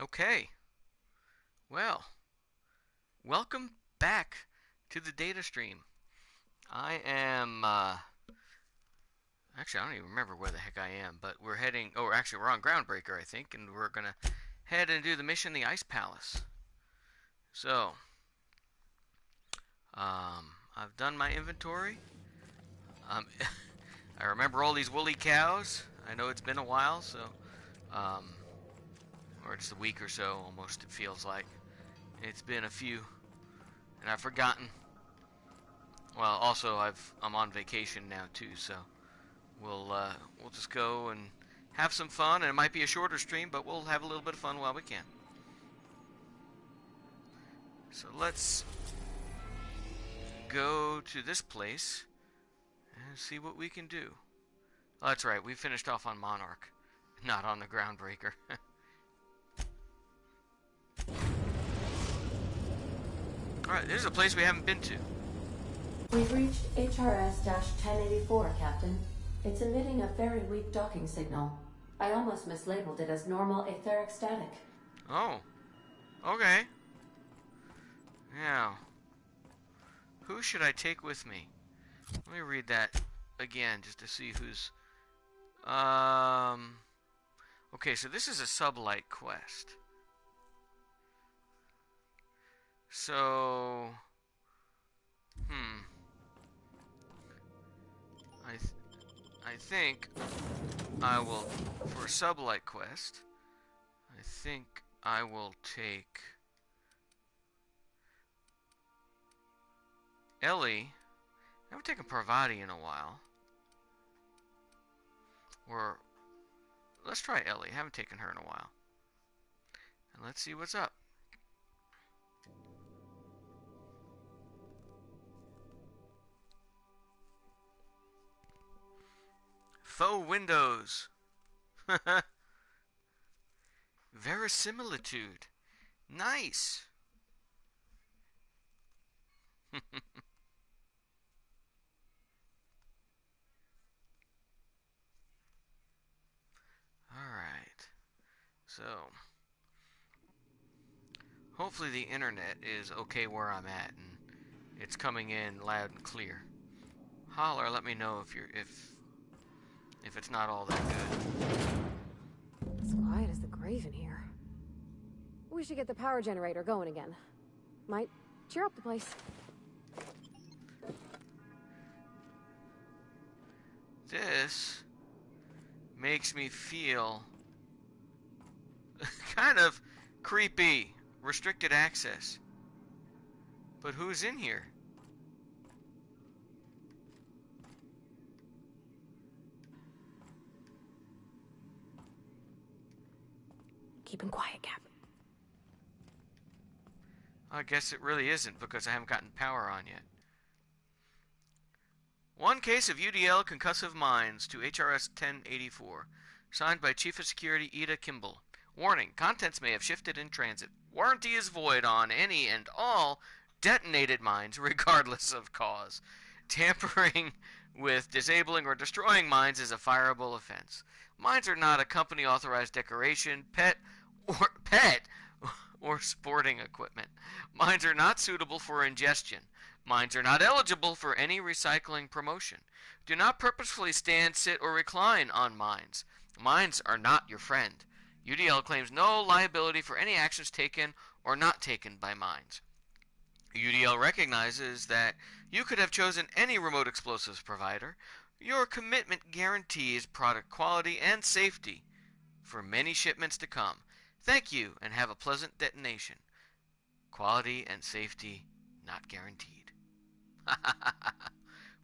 Okay, well, welcome back to the data stream. I am, actually, I don't even remember where the heck I am, but we're heading, oh, actually, we're on Groundbreaker, I think, and we're gonna head and do the mission, the Ice Palace. So, I've done my inventory. Um, I remember all these woolly cows. I know it's been a while, so, um, or just a week or so, almost, it feels like. It's been a few, and I've forgotten. Well, also I'm on vacation now too, so we'll just go and have some fun. And it might be a shorter stream, but we'll have a little bit of fun while we can. So let's go to this place and see what we can do. Oh, that's right, we finished off on Monarch, not on the Groundbreaker. Alright, this is a place we haven't been to. We've reached HRS-1084, Captain. It's emitting a very weak docking signal. I almost mislabeled it as normal etheric static. Oh, okay. Now, who should I take with me? Let me read that again just to see who's... Okay, so this is a sublight quest. So... I, th I think I will... For a sublight quest, I think I will take... Ellie. I haven't taken Parvati in a while. Or... Let's try Ellie. I haven't taken her in a while. And let's see what's up. Faux windows. Verisimilitude. Nice. Alright. So, hopefully the internet is okay where I'm at and it's coming in loud and clear. Holler, let me know if it's not all that good. It's quiet as the grave in here. We should get the power generator going again. Might cheer up the place. This makes me feel kind of creepy. Restricted access. But who's in here? Keep him quiet, Cap. I guess it really isn't because I haven't gotten power on yet. One case of UDL concussive mines to HRS 1084. Signed by Chief of Security Ida Kimball. Warning, contents may have shifted in transit. Warranty is void on any and all detonated mines, regardless of cause. Tampering with, disabling, or destroying mines is a fireable offense. Mines are not a company-authorized decoration, pet, or sporting equipment. Mines are not suitable for ingestion. Mines are not eligible for any recycling promotion. Do not purposefully stand, sit, or recline on mines. Mines are not your friend. UDL claims no liability for any actions taken or not taken by mines. UDL recognizes that you could have chosen any remote explosives provider. Your commitment guarantees product quality and safety for many shipments to come. Thank you and have a pleasant detonation. Quality and safety not guaranteed.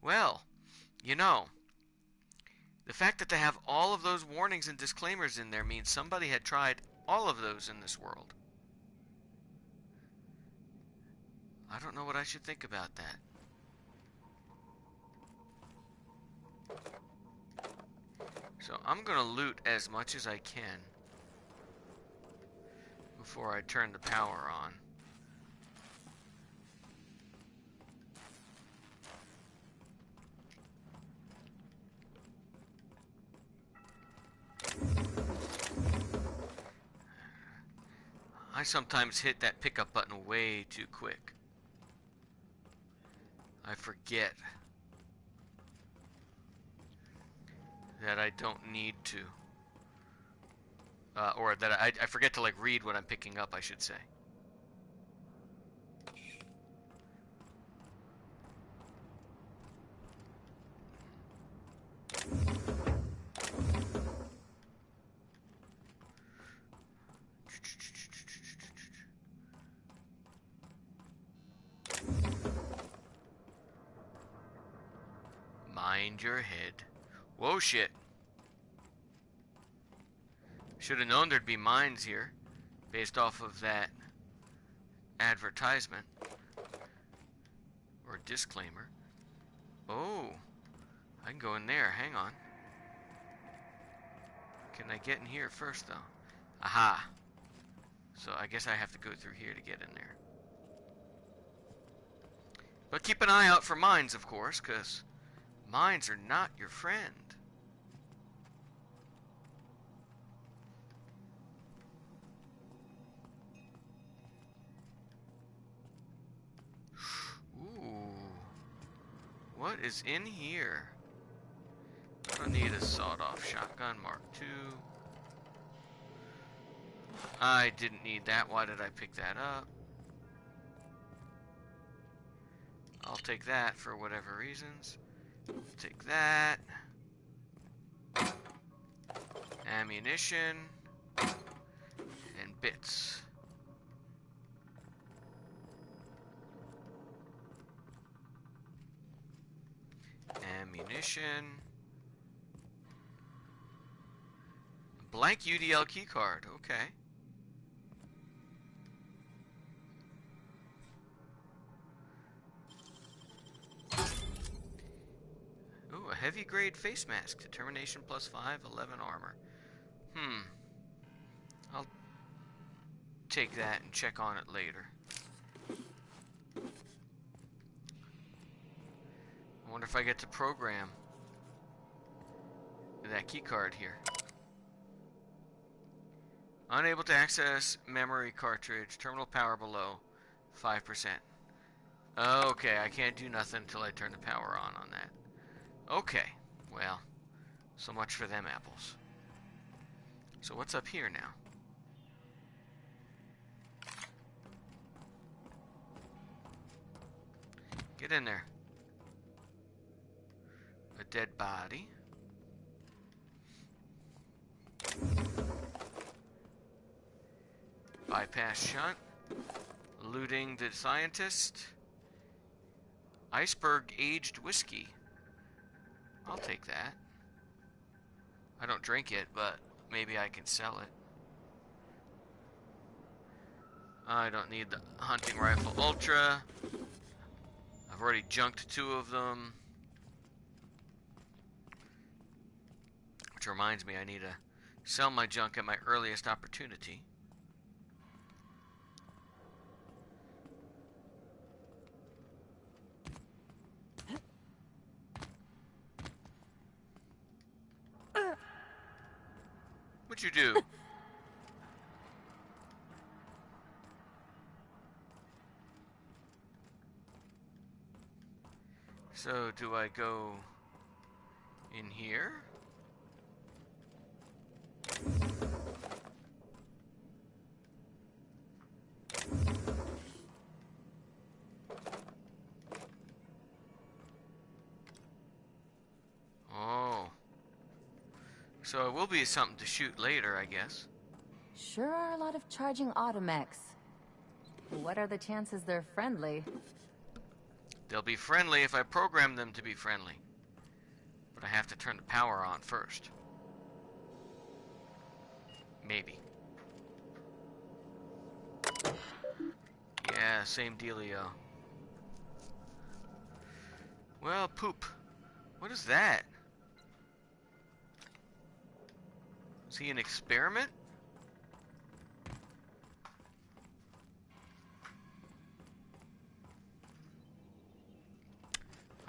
Well, you know, the fact that they have all of those warnings and disclaimers in there means somebody had tried all of those in this world. I don't know what I should think about that. So I'm going to loot as much as I can before I turn the power on. I sometimes hit that pickup button way too quick. I forget that I don't need to. Or that I forget to like read what I'm picking up, I should say. Mind your head. Whoa, shit. Should have known there'd be mines here, based off of that advertisement. Or disclaimer. Oh, I can go in there, hang on. Can I get in here first, though? Aha. So I guess I have to go through here to get in there. But keep an eye out for mines, of course, because mines are not your friend. Ooh. What is in here? I don't need a sawed-off shotgun Mark II. I didn't need that. Why did I pick that up? I'll take that for whatever reasons. Take that. Ammunition. And bits. Ammunition. Blank UDL keycard. Okay. Ooh, a heavy grade face mask. Determination +5, 11 armor. I'll take that and check on it later. I wonder if I get to program that keycard here. Unable to access memory cartridge. Terminal power below 5%. Okay, I can't do nothing until I turn the power on that. Okay, well, so much for them apples. So what's up here now? Get in there. A dead body. Bypass shunt. Looting the scientist. Iceberg aged whiskey. I'll take that. I don't drink it, but maybe I can sell it. I don't need the hunting rifle ultra. I've already junked 2 of them. Which reminds me, I need to sell my junk at my earliest opportunity. What'd you do? So, do I go in here? Oh. So it will be something to shoot later, I guess. Sure are a lot of charging automechs. What are the chances they're friendly? They'll be friendly if I program them to be friendly. But I have to turn the power on first. Maybe. Yeah, same dealio. Well, poop. What is that? Is he an experiment?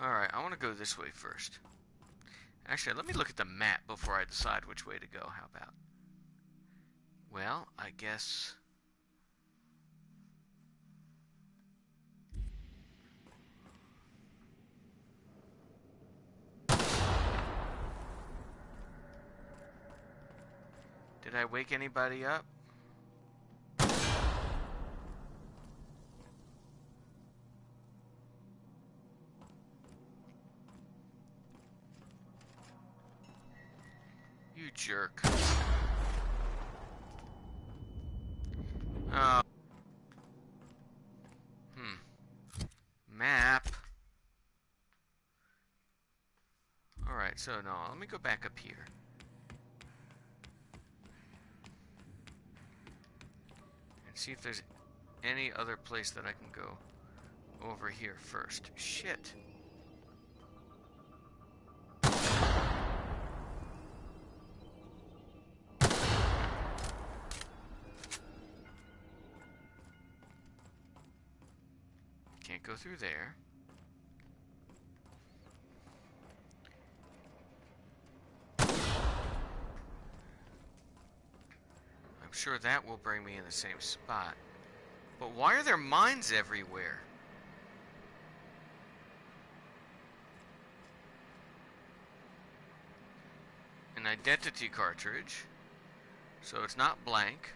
Alright, I want to go this way first. Actually, let me look at the map before I decide which way to go. How about? Well, I guess Did I wake anybody up? You jerk. Oh. Map. Alright, so no, let me go back up here. And see if there's any other place that I can go over here first. Shit. Can't go through there. I'm sure that will bring me in the same spot. But why are there mines everywhere? An identity cartridge. So it's not blank.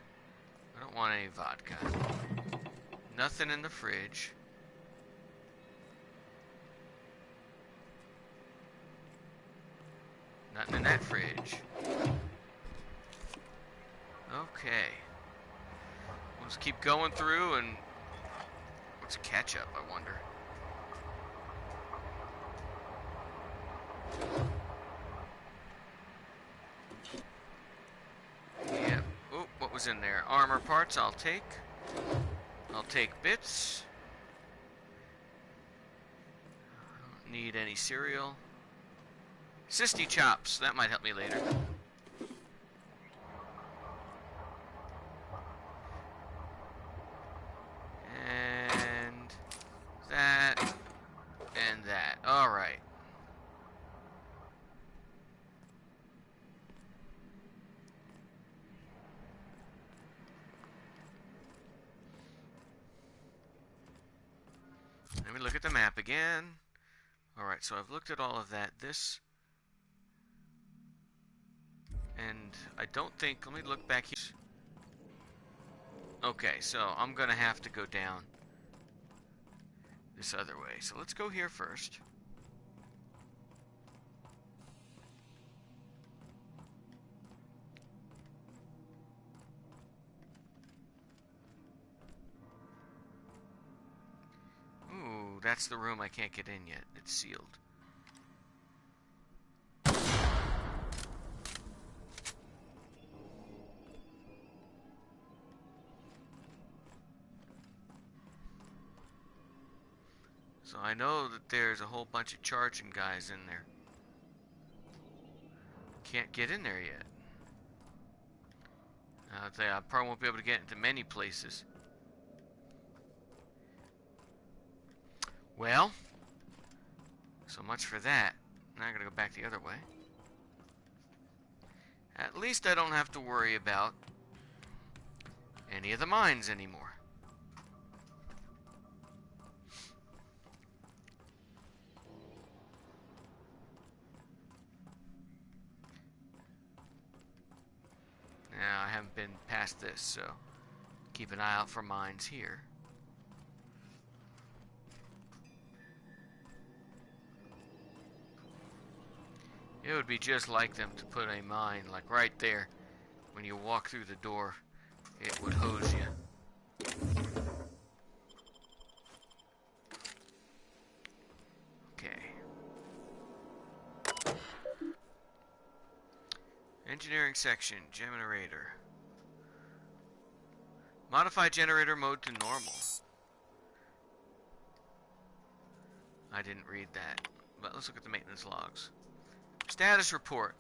I don't want any vodka. Nothing in the fridge. Nothing in that fridge. Okay. We'll just keep going through and... What's ketchup, I wonder? Yeah. Oh, what was in there? Armor parts, I'll take. I'll take bits. I don't need any cereal. Sisty chops, that might help me later. And that, and that. Alright. Let me look at the map again. Alright, so I've looked at all of that. This... And I don't think... Let me look back here. Okay, so I'm going to have to go down this other way. So let's go here first. Ooh, that's the room I can't get in yet. It's sealed. So I know that there's a whole bunch of charging guys in there. Can't get in there yet. I probably won't be able to get into many places. Well, so much for that. Now I gotta go back the other way. At least I don't have to worry about any of the mines anymore. Now, I haven't been past this, so keep an eye out for mines here. It would be just like them to put a mine, like right there. When you walk through the door, it would hose you. Okay. Engineering section, generator. Modify generator mode to normal. I didn't read that, but let's look at the maintenance logs. Status report.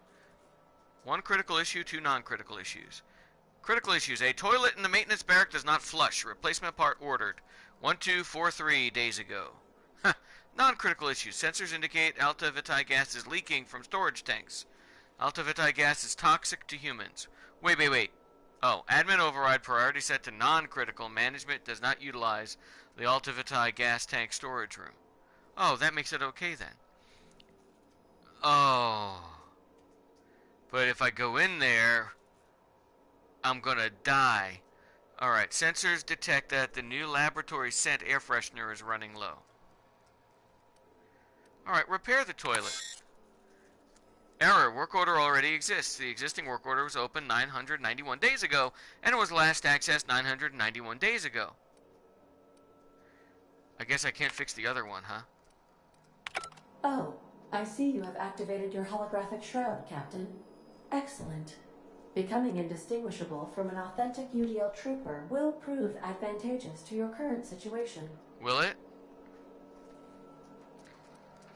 1 critical issue, 2 non-critical issues. Critical issues. A toilet in the maintenance barrack does not flush. Replacement part ordered 1243 days ago. Non-critical issues. Sensors indicate Alta Vitae gas is leaking from storage tanks. Alta Vitae gas is toxic to humans. Wait. Oh, admin override priority set to non-critical. Management does not utilize the Alta Vitae gas tank storage room. Oh, that makes it okay then. Oh. But if I go in there, I'm gonna die. Alright, sensors detect that the new laboratory scent air freshener is running low. Alright, repair the toilet. Error, work order already exists. The existing work order was opened 991 days ago, and it was last accessed 991 days ago. I guess I can't fix the other one, huh? Oh, I see you have activated your holographic shroud, Captain. Excellent. Becoming indistinguishable from an authentic UDL trooper will prove advantageous to your current situation. Will it?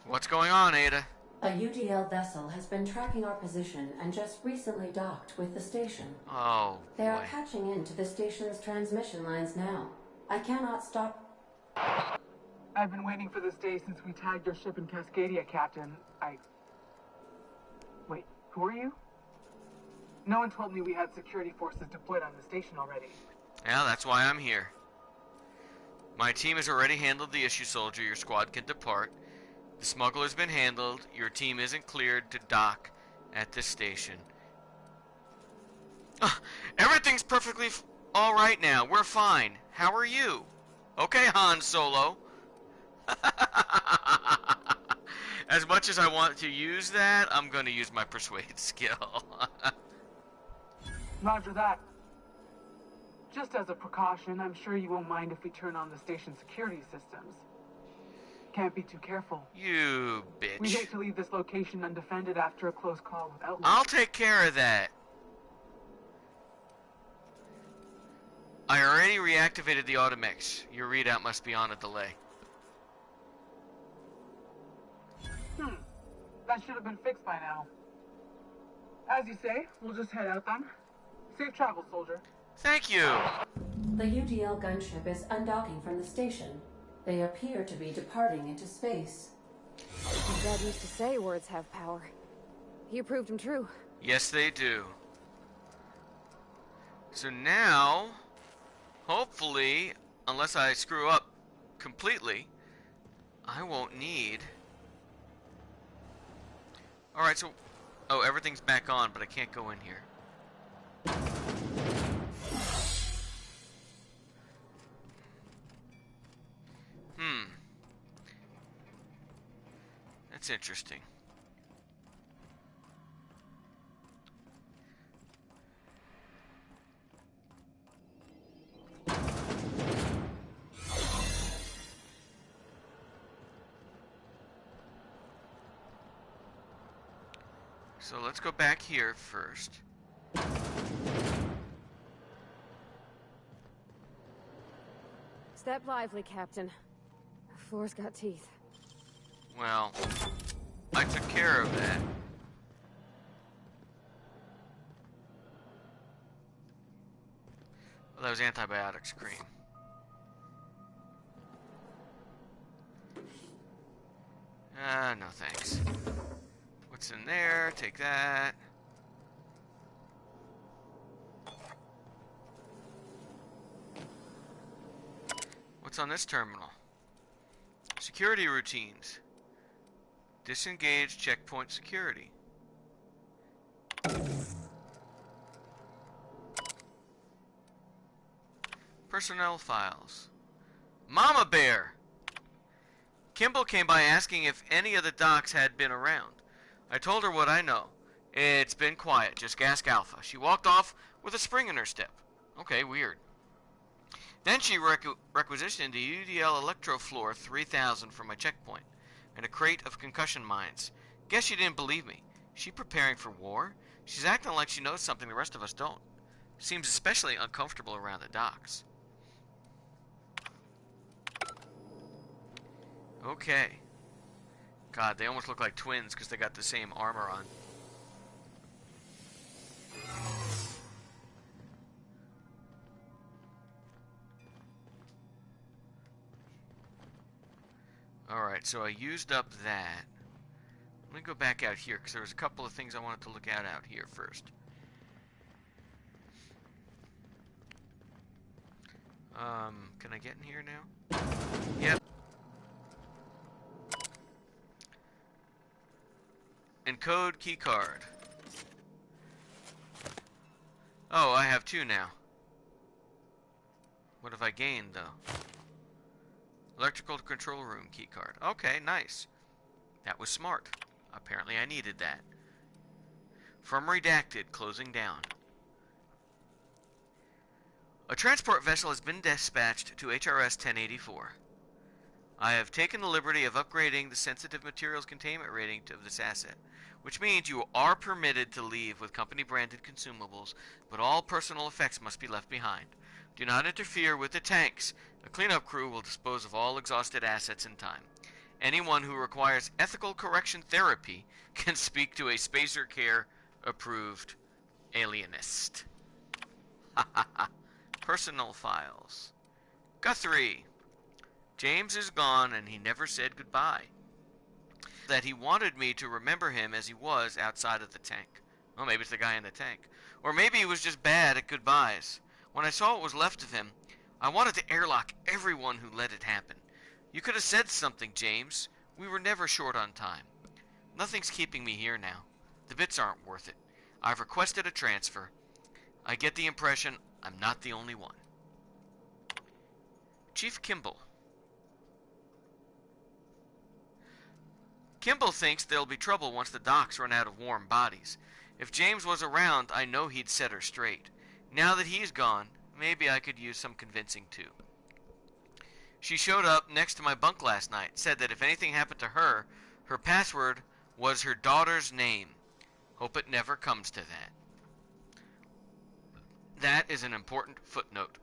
What's going on, Ada? A UDL vessel has been tracking our position and just recently docked with the station. Oh, They are boy. patching into the station's transmission lines now. I cannot stop. I've been waiting for this day since we tagged your ship in Cascadia, Captain. Wait, who are you? No one told me we had security forces deployed on the station already. Yeah, that's why I'm here. My team has already handled the issue, soldier. Your squad can depart. The smuggler's been handled. Your team isn't cleared to dock at this station. Everything's perfectly all right now. We're fine. How are you? Okay, Han Solo. As much as I want to use that, I'm going to use my persuade skill. Roger that. Just as a precaution, I'm sure you won't mind if we turn on the station security systems. Can't be too careful. You We bitch. hate to leave this location undefended after a close call with Outlaw. I'll take care of that. I already reactivated the Automix. Your readout must be on a delay. That should have been fixed by now. As you say, we'll just head out then. Safe travel, soldier. Thank you. The UDL gunship is undocking from the station. They appear to be departing into space. My dad used to say words have power. You proved them true. Yes, they do. So now, hopefully, unless I screw up completely, I won't need... Alright, so... Oh, everything's back on, but I can't go in here. That's interesting. So let's go back here first. Step lively, Captain. The floor's got teeth. Well, I took care of that. Well, that was antibiotics cream. No thanks. What's in there? Take that. What's on this terminal? Security routines. Disengage checkpoint security. Personnel files. Mama Bear! Kimball came by asking if any of the docs had been around. I told her what I know. It's been quiet, just Gask Alpha. She walked off with a spring in her step. Okay, weird. Then she requisitioned the UDL Electrofloor 3000 for my checkpoint, and a crate of concussion mines. Guess she didn't believe me. She preparing for war? She's acting like she knows something the rest of us don't. Seems especially uncomfortable around the docks. Okay. God, they almost look like twins because they got the same armor on. Alright, so I used up that. Let me go back out here because there was a couple of things I wanted to look at out here first. Can I get in here now? Yep. Encode keycard. Oh, I have have 2 now. What have I gained, though? Electrical control room keycard. Okay, nice. That was smart. Apparently I needed that. From Redacted, closing down. A transport vessel has been dispatched to HRS 1084. I have taken the liberty of upgrading the sensitive materials containment rating of this asset, which means you are permitted to leave with company-branded consumables, but all personal effects must be left behind. Do not interfere with the tanks. A cleanup crew will dispose of all exhausted assets in time. Anyone who requires ethical correction therapy can speak to a Spacer Care approved alienist. Ha ha ha. Personal files. Guthrie. James is gone and he never said goodbye. That he wanted me to remember him as he was outside of the tank. Well, maybe it's the guy in the tank. Or maybe he was just bad at goodbyes. When I saw what was left of him, I wanted to airlock everyone who let it happen. You could have said something, James. We were never short on time. Nothing's keeping me here now. The bits aren't worth it. I've requested a transfer. I get the impression I'm not the only one. Chief Kimball. Kimball thinks there'll be trouble once the docks run out of warm bodies. If James was around, I know he'd set her straight. Now that he's gone, maybe I could use some convincing too. She showed up next to my bunk last night, said that if anything happened to her, her password was her daughter's name. Hope it never comes to that. That is an important footnote.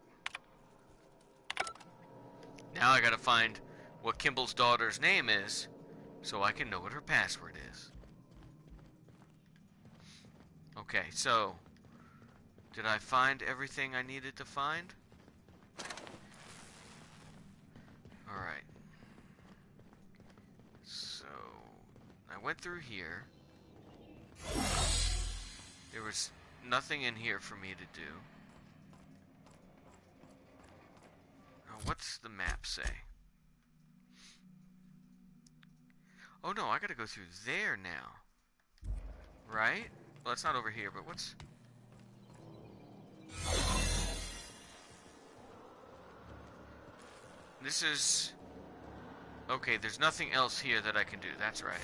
Now I gotta find what Kimball's daughter's name is, so I can know what her password is. Okay, so did I find everything I needed to find? Alright. So I went through here. There was nothing in here for me to do. Now, what's the map say? Oh no, I gotta go through there now. Right? Well, it's not over here, but what's... This is... Okay, there's nothing else here that I can do. That's right.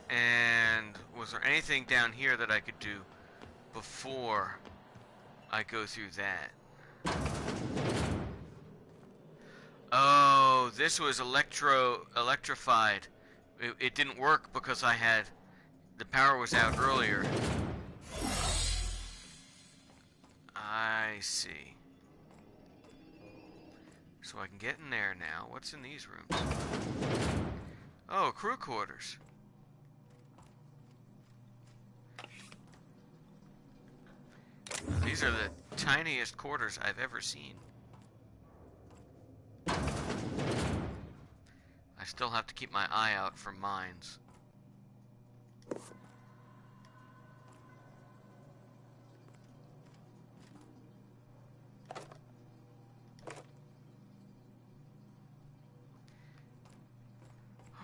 And was there anything down here that I could do before I go through that? Oh, this was electrified. It didn't work because the power was out earlier. I see. So I can get in there now. What's in these rooms? Oh, crew quarters. These are the tiniest quarters I've ever seen. I still have to keep my eye out for mines.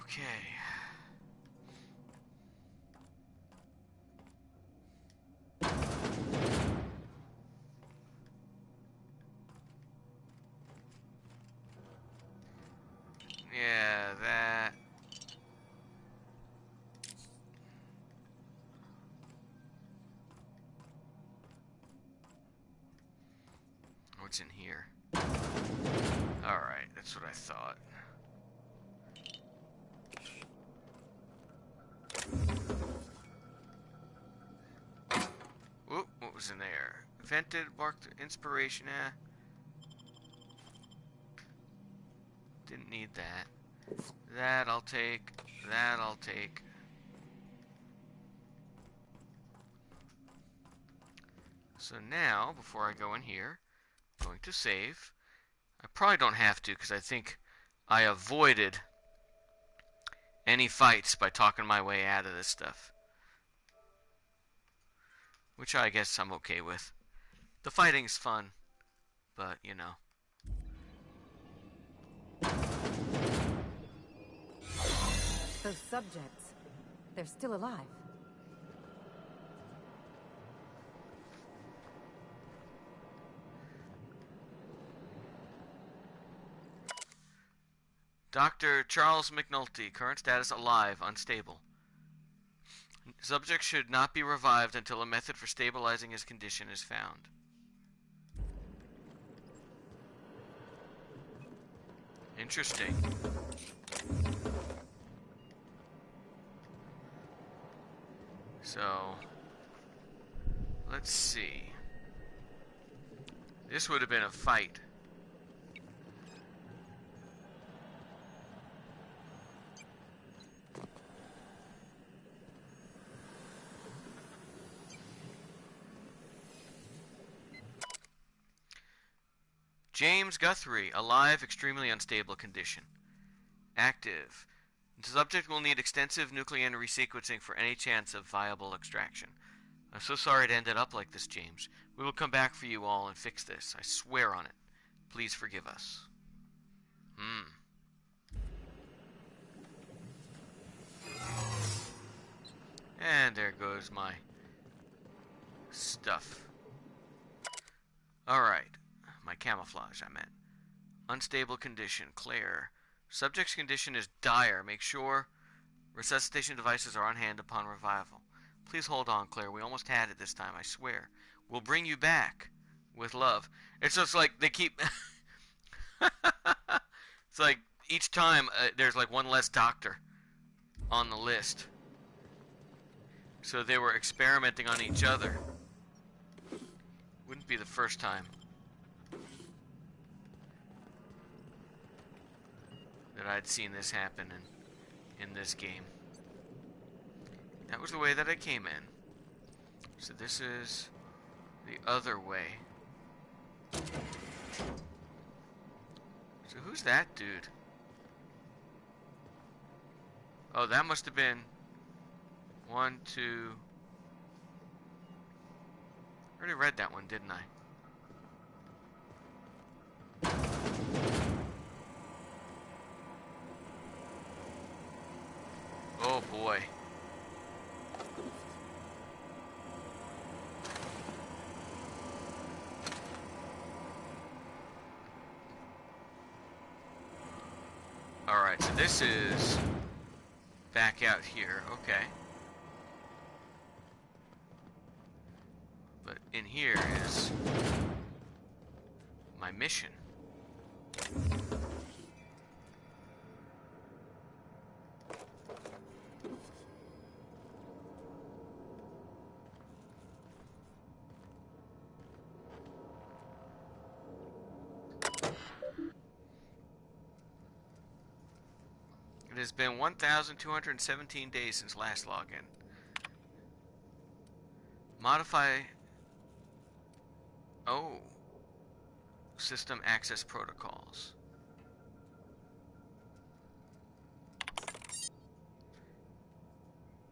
Okay. Yeah, that. What's in here? Alright, that's what I thought. Whoop, what was in there? Vented, barked, inspiration, Didn't need that. That I'll take. That I'll take. So now, before I go in here, I'm going to save. I probably don't have to because I think I avoided any fights by talking my way out of this stuff. Which I guess I'm okay with. The fighting's fun, but you know. Those subjects, they're still alive. Dr. Charles McNulty, current status alive, unstable. Subject should not be revived until a method for stabilizing his condition is found. Interesting. So, let's see. This would have been a fight. James Guthrie, alive, extremely unstable condition. Active. The subject will need extensive nuclear resequencing for any chance of viable extraction. I'm so sorry it ended up like this, James. We will come back for you all and fix this. I swear on it. Please forgive us. And there goes my stuff. Alright. My camouflage, I meant. Unstable condition, Claire. Subject's condition is dire. Make sure resuscitation devices are on hand upon revival. Please hold on, Claire. We almost had it this time, I swear. We'll bring you back. With love. It's just like they keep... It's like each time there's like one less doctor on the list. So they were experimenting on each other. Wouldn't be the first time that I'd seen this happen in this game. That was the way that I came in. So this is the other way. So who's that dude? Oh, that must have been 1, 2... I already read that one, didn't I? Oh boy. Alright, so this is back out here, okay. But in here is my mission. It has been 1,217 days since last login. Modify... Oh. System access protocols.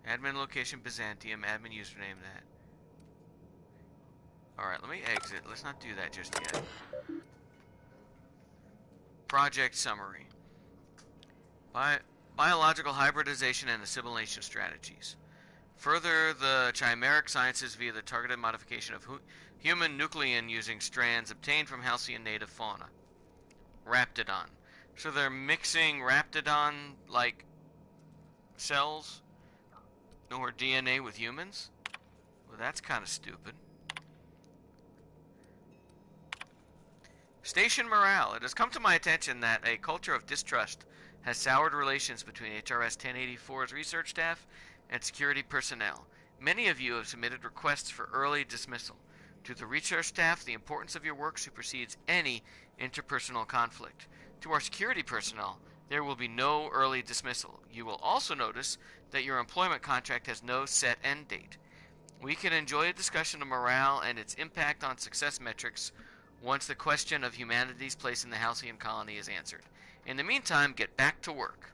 Admin location Byzantium, admin username that. Alright, let me exit. Let's not do that just yet. Project summary. Biological hybridization and assimilation strategies. Further the chimeric sciences via the targeted modification of human nuclein using strands obtained from Halcyon native fauna. Raptidon. So they're mixing Raptidon-like cells or DNA with humans? Well, that's kind of stupid. Station morale. It has come to my attention that a culture of distrust has soured relations between HRS 1084's research staff and security personnel. Many of you have submitted requests for early dismissal. To the research staff, the importance of your work supersedes any interpersonal conflict. To our security personnel, there will be no early dismissal. You will also notice that your employment contract has no set end date. We can enjoy a discussion of morale and its impact on success metrics once the question of humanity's place in the Halcyon colony is answered. In the meantime, get back to work.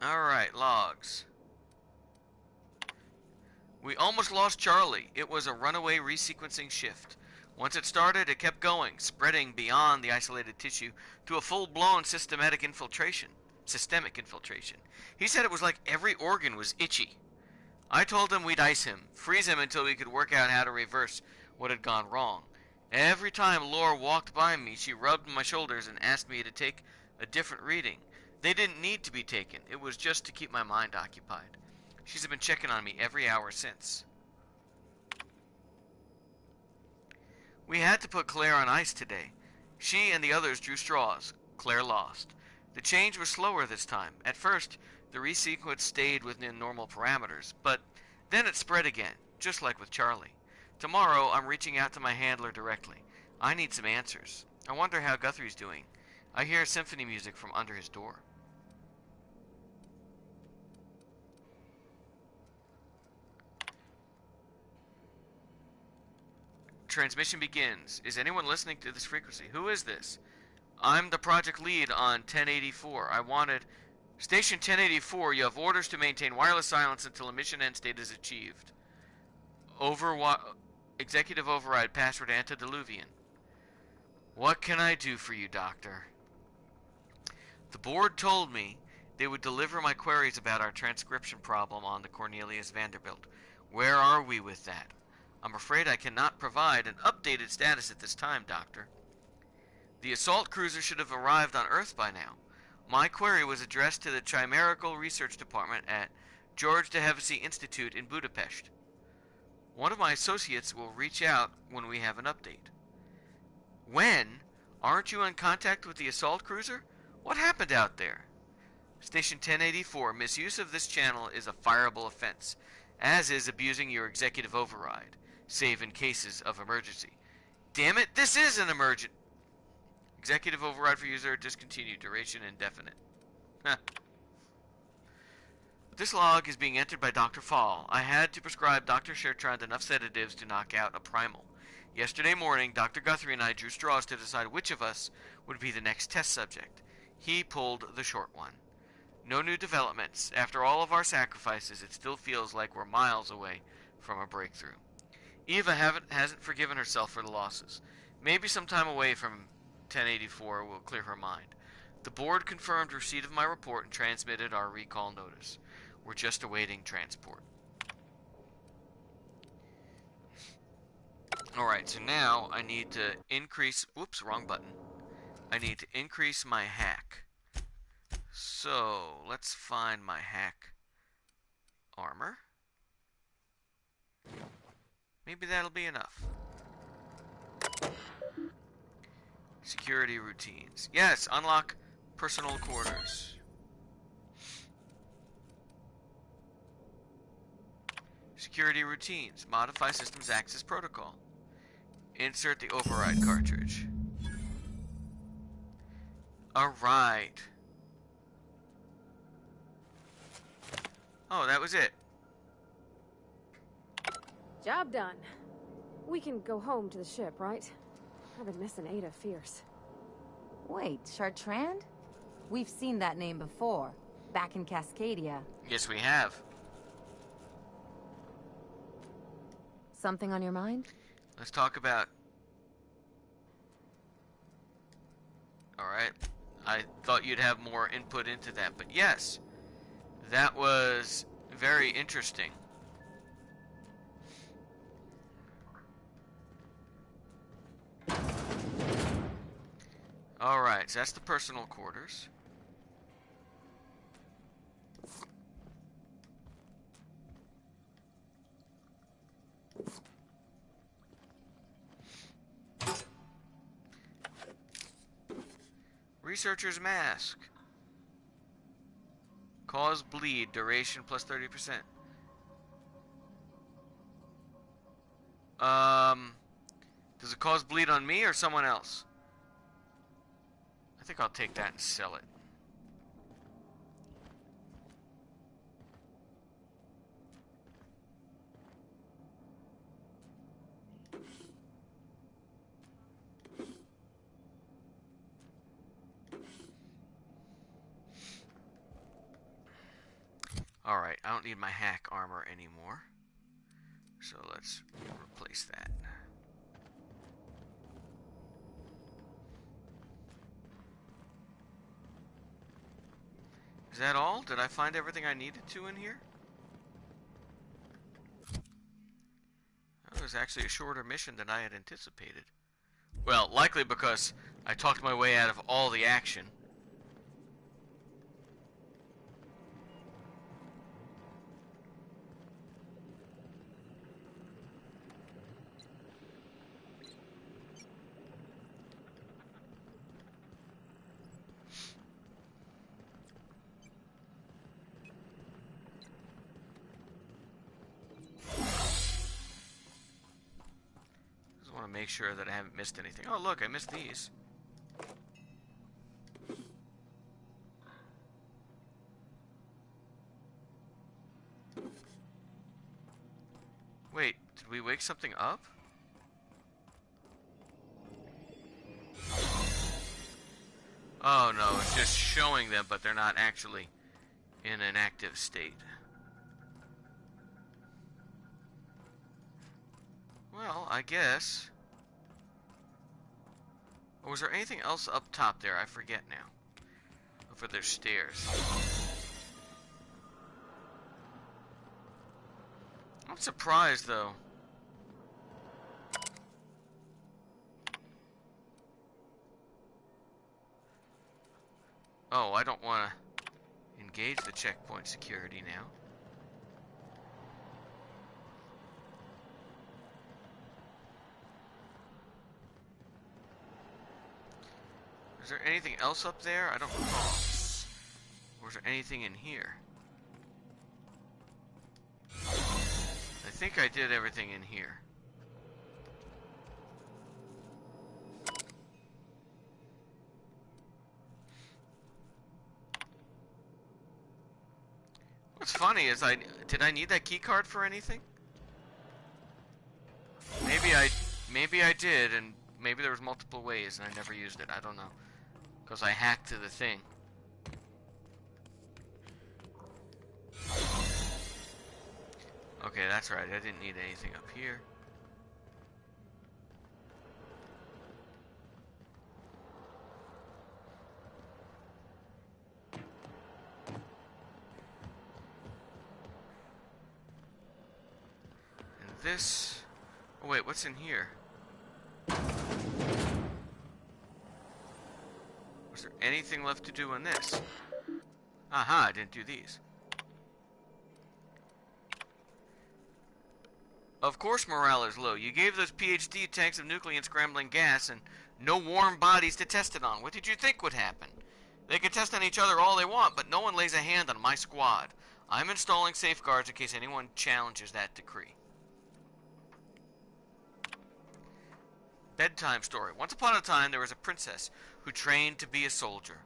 Alright, logs. We almost lost Charlie. It was a runaway resequencing shift. Once it started, it kept going, spreading beyond the isolated tissue to a full-blown systemic infiltration. He said it was like every organ was itchy. I told him we'd ice him, freeze him until we could work out how to reverse what had gone wrong. Every time Laura walked by me, she rubbed my shoulders and asked me to take a different reading. They didn't need to be taken. It was just to keep my mind occupied. She's been checking on me every hour since. We had to put Claire on ice today. She and the others drew straws. Claire lost. The change was slower this time. At first, the resequence stayed within normal parameters, but then it spread again, just like with Charlie. Tomorrow, I'm reaching out to my handler directly. I need some answers. I wonder how Guthrie's doing. I hear symphony music from under his door. Transmission begins. Is anyone listening to this frequency? Who is this? I'm the project lead on 1084. I wanted... Station 1084, you have orders to maintain wireless silence until a mission end state is achieved. Executive override password antediluvian. What can I do for you, Doctor? The board told me they would deliver my queries about our transcription problem on the Cornelius Vanderbilt. Where are we with that? I'm afraid I cannot provide an updated status at this time, Doctor. The assault cruiser should have arrived on Earth by now. My query was addressed to the Chimerical Research Department at George de Hevesy Institute in Budapest. One of my associates will reach out when we have an update. When? Aren't you in contact with the assault cruiser? What happened out there? Station 1084, misuse of this channel is a fireable offense, as is abusing your executive override, save in cases of emergency. Damn it, this is an emergent. Executive override for user discontinued, duration indefinite. This log is being entered by Dr. Fall. I had to prescribe Dr. Shertrand enough sedatives to knock out a primal. Yesterday morning, Dr. Guthrie and I drew straws to decide which of us would be the next test subject. He pulled the short one. No new developments. After all of our sacrifices, it still feels like we're miles away from a breakthrough. Eva hasn't forgiven herself for the losses. Maybe some time away from 1084 will clear her mind. The board confirmed receipt of my report and transmitted our recall notice. We're just awaiting transport. Alright, so now I need to increase... Whoops, wrong button. I need to increase my hack. So, let's find my hack armor. Maybe that'll be enough. Security routines. Yes, unlock personal quarters. Security routines. Modify system's access protocol. Insert the override cartridge. Alright. Oh, that was it. Job done. We can go home to the ship, right? I've been missing Ada fierce. Wait, Chartrand? We've seen that name before, back in Cascadia. Yes, we have. Something on your mind? Let's talk about... Alright. I thought you'd have more input into that, but yes. That was very interesting. Alright, so that's the personal quarters. Researcher's mask. Cause bleed, duration plus 30%. Does it cause bleed on me or someone else? I think I'll take that and sell it. Alright, I don't need my hack armor anymore. So let's replace that. Is that all? Did I find everything I needed to in here? That was actually a shorter mission than I had anticipated. Well, likely because I talked my way out of all the action. Want to make sure that I haven't missed anything. Oh, look, I missed these. Wait, did we wake something up? Oh no, it's just showing them, but they're not actually in an active state. Well, I guess. Or was there anything else up top there? I forget now. Over there's stairs. I'm surprised though. Oh, I don't want to engage the checkpoint security now. Is there anything else up there? I don't recall. Or is there anything in here? I think I did everything in here. What's funny is did I need that key card for anything? Maybe I did, and maybe there was multiple ways and I never used it. I don't know. Because I hacked to the thing. Okay, that's right. I didn't need anything up here. And this... Oh wait, what's in here? Was there anything left to do on this? Aha, I didn't do these. Of course morale is low. You gave those PhD tanks of nuclear scrambling gas and no warm bodies to test it on. What did you think would happen? They can test on each other all they want, but no one lays a hand on my squad. I'm installing safeguards in case anyone challenges that decree. Bedtime story. Once upon a time, there was a princess who trained to be a soldier.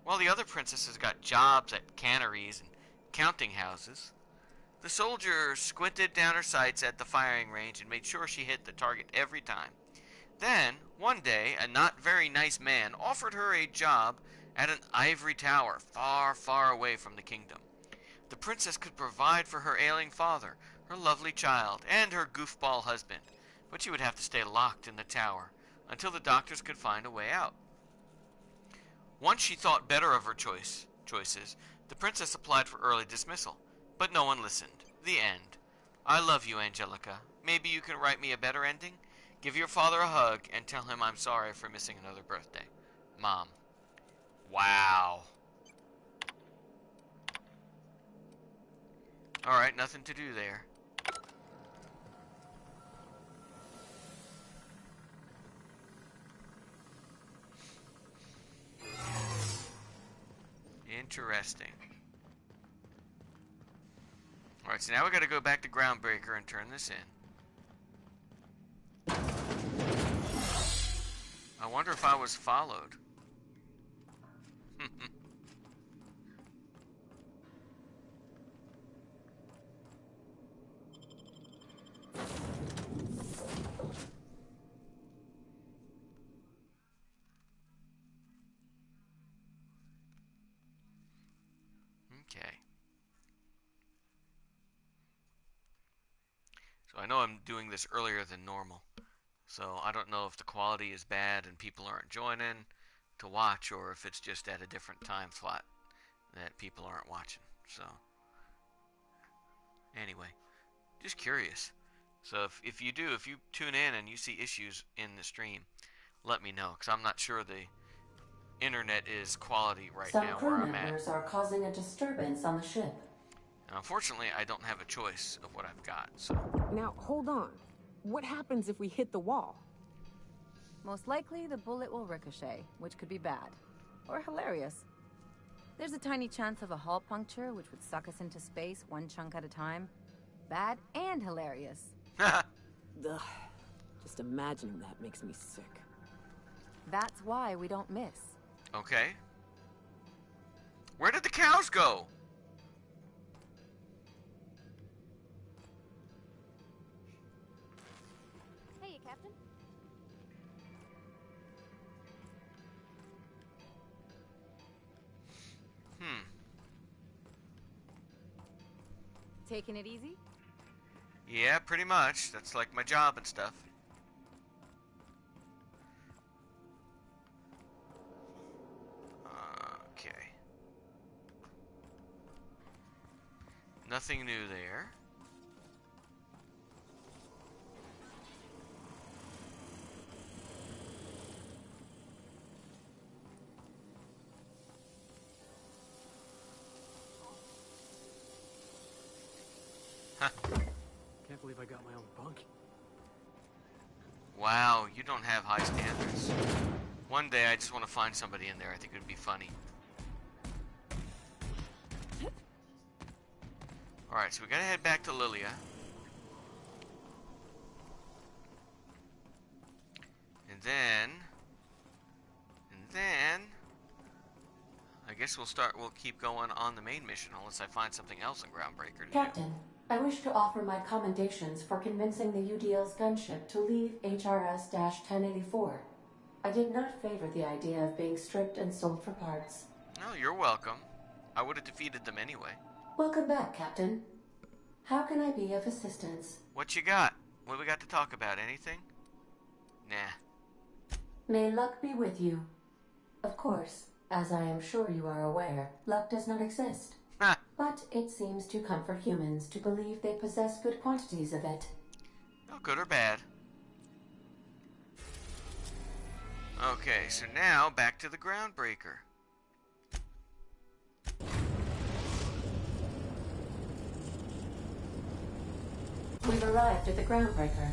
While the other princesses got jobs at canneries and counting houses, the soldier squinted down her sights at the firing range and made sure she hit the target every time. Then, one day, a not very nice man offered her a job at an ivory tower far, far away from the kingdom. The princess could provide for her ailing father, her lovely child, and her goofball husband, but she would have to stay locked in the tower until the doctors could find a way out. Once she thought better of her choices, the princess applied for early dismissal, but no one listened. The end. I love you, Angelica. Maybe you can write me a better ending? Give your father a hug and tell him I'm sorry for missing another birthday. Mom. Wow. Alright, nothing to do there. Interesting. Alright, so now we gotta go back to Groundbreaker and turn this in. I wonder if I was followed. Okay. So I know I'm doing this earlier than normal. So I don't know if the quality is bad and people aren't joining to watch, or if it's just at a different time slot that people aren't watching. So, anyway, just curious. So if you tune in and you see issues in the stream, let me know, because I'm not sure the internet is quality right Some now crew where I'm at. members are causing a disturbance on the ship. Unfortunately, I don't have a choice of what I've got, so... Now, hold on. What happens if we hit the wall? Most likely, the bullet will ricochet, which could be bad. Or hilarious. There's a tiny chance of a hull puncture, which would suck us into space one chunk at a time. Bad and hilarious. Ugh. Just imagining that makes me sick. That's why we don't miss. Okay. Where did the cows go? Hey, Captain. Taking it easy? Yeah, pretty much. That's like my job and stuff. Okay. Nothing new there. Can't believe I got my own bunk. Wow, you don't have high standards. One day I just want to find somebody in there. I think it would be funny. Alright, so we gotta head back to Lilia. And then... I guess we'll keep going on the main mission unless I find something else in Groundbreaker to do. Captain, I wish to offer my commendations for convincing the UDL's gunship to leave HRS-1084. I did not favor the idea of being stripped and sold for parts. No, you're welcome. I would have defeated them anyway. Welcome back, Captain. How can I be of assistance? What you got? What we got to talk about? Anything? Nah. May luck be with you. Of course, as I am sure you are aware, luck does not exist. Ha! But it seems to comfort humans to believe they possess good quantities of it. No, good or bad. Okay, so now back to the Groundbreaker. We've arrived at the Groundbreaker.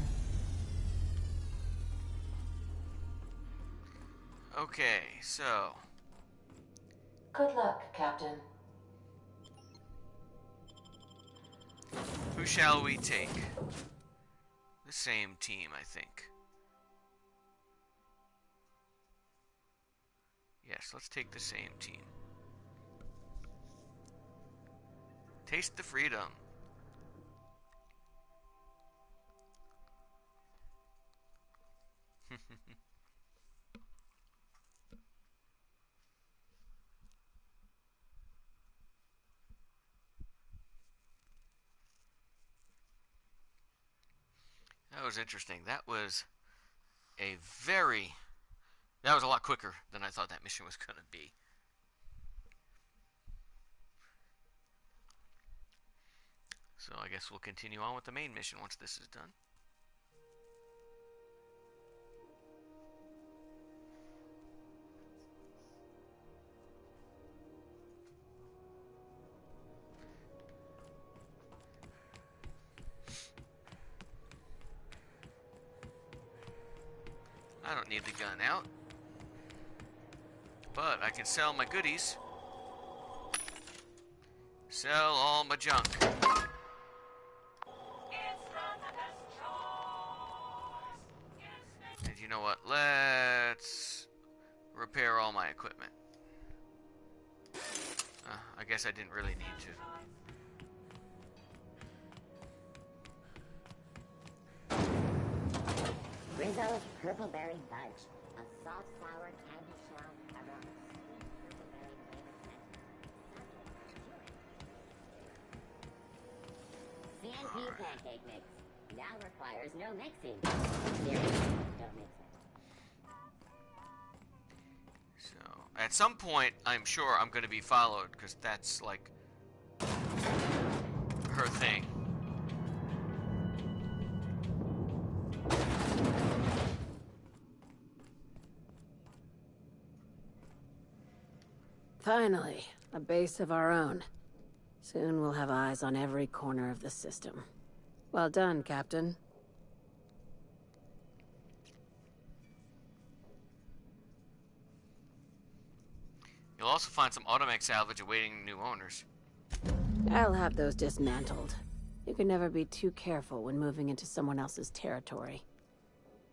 Okay, so... Good luck, Captain. Who shall we take? The same team, I think. Yes, let's take the same team. Taste the freedom. That was interesting. That was a lot quicker than I thought that mission was going to be. So I guess we'll continue on with the main mission once this is done. I don't need the gun out, but I can sell my goodies. Sell all my junk. And you know what? Let's repair all my equipment. I guess I didn't really need to. Rizzo's Purple Berry Fudge, a soft, sour candy shell cover with sweet purple berry flavored center. CNP pancake mix now requires no mixing. Seriously, don't mix it. So, At some point, I'm sure I'm going to be followed, because that's, like, her thing. Finally, a base of our own. Soon we'll have eyes on every corner of the system. Well done, Captain. You'll also find some Automech salvage awaiting new owners. I'll have those dismantled. You can never be too careful when moving into someone else's territory.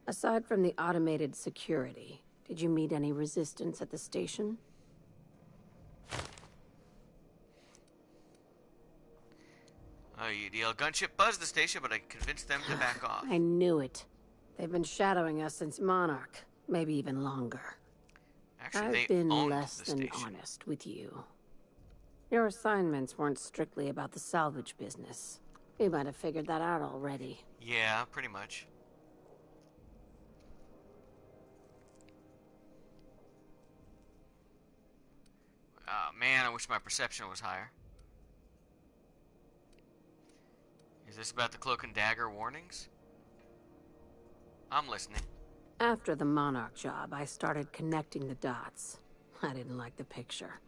Aside from the automated security, did you meet any resistance at the station? The gunship buzzed the station, but I convinced them to back off. I knew it. They've been shadowing us since Monarch, maybe even longer. Actually, I've they been owned less the than station. honest with you. Your assignments weren't strictly about the salvage business. You might have figured that out already. Yeah, pretty much. Oh, man, I wish my perception was higher. Is this about the cloak and dagger warnings? I'm listening. After the Monarch job, I started connecting the dots. I didn't like the picture.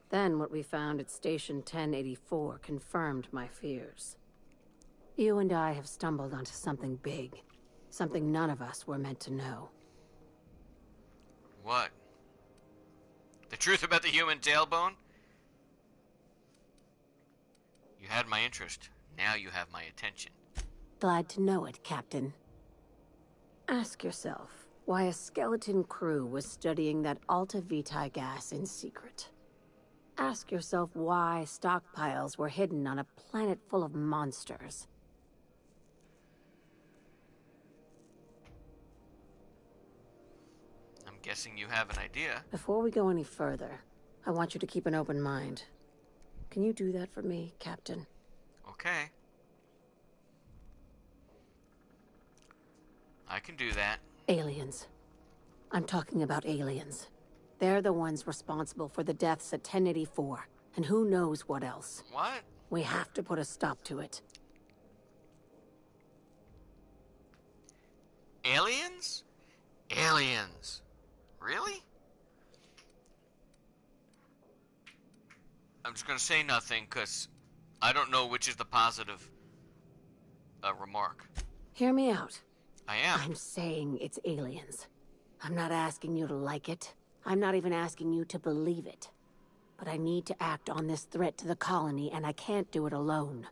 Then what we found at Station 1084 confirmed my fears. You and I have stumbled onto something big. Something none of us were meant to know. What? The truth about the human tailbone? You had my interest. Now you have my attention. Glad to know it, Captain. Ask yourself why a skeleton crew was studying that Alta Vitae gas in secret. Ask yourself why stockpiles were hidden on a planet full of monsters. I'm guessing you have an idea. Before we go any further, I want you to keep an open mind. Can you do that for me, Captain? Okay. I can do that. Aliens. I'm talking about aliens. They're the ones responsible for the deaths at 1084, and who knows what else. What? We have to put a stop to it. Aliens? Aliens. Really? I'm just gonna say nothing, because I don't know which is the positive remark. Hear me out. I am. I'm saying it's aliens. I'm not asking you to like it. I'm not even asking you to believe it. But I need to act on this threat to the colony, and I can't do it alone.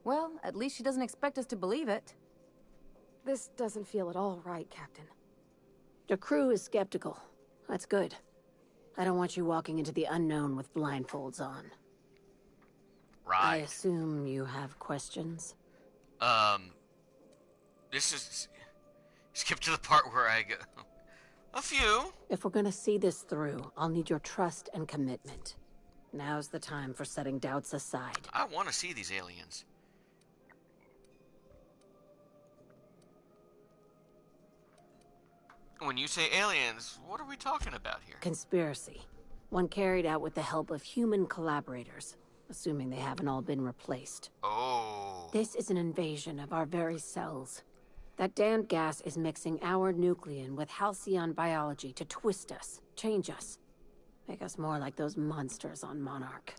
Well, at least she doesn't expect us to believe it. This doesn't feel at all right, Captain. Your crew is skeptical. That's good. I don't want you walking into the unknown with blindfolds on. I Right. assume you have questions? This is... Skip to the part where I go... A few. If we're gonna see this through, I'll need your trust and commitment. Now's the time for setting doubts aside. I want to see these aliens. When you say aliens, what are we talking about here? Conspiracy. One carried out with the help of human collaborators, assuming they haven't all been replaced. Oh. This is an invasion of our very cells. That damned gas is mixing our nucleon with halcyon biology to twist us, change us, make us more like those monsters on Monarch.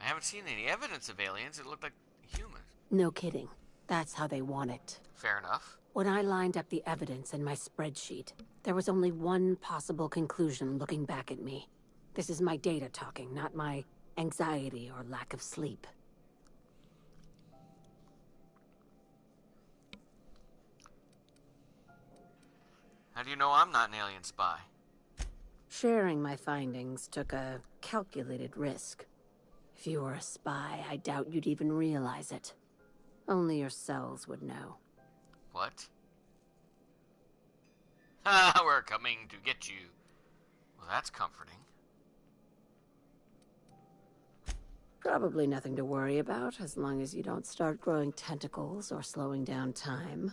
I haven't seen any evidence of aliens. It looked like humans. No kidding. That's how they want it. Fair enough. When I lined up the evidence in my spreadsheet, there was only one possible conclusion looking back at me. This is my data talking, not my anxiety or lack of sleep. How do you know I'm not an alien spy? Sharing my findings took a calculated risk. If you were a spy, I doubt you'd even realize it. Only your cells would know. What? Ah, we're coming to get you. Well, that's comforting. Probably nothing to worry about, as long as you don't start growing tentacles or slowing down time.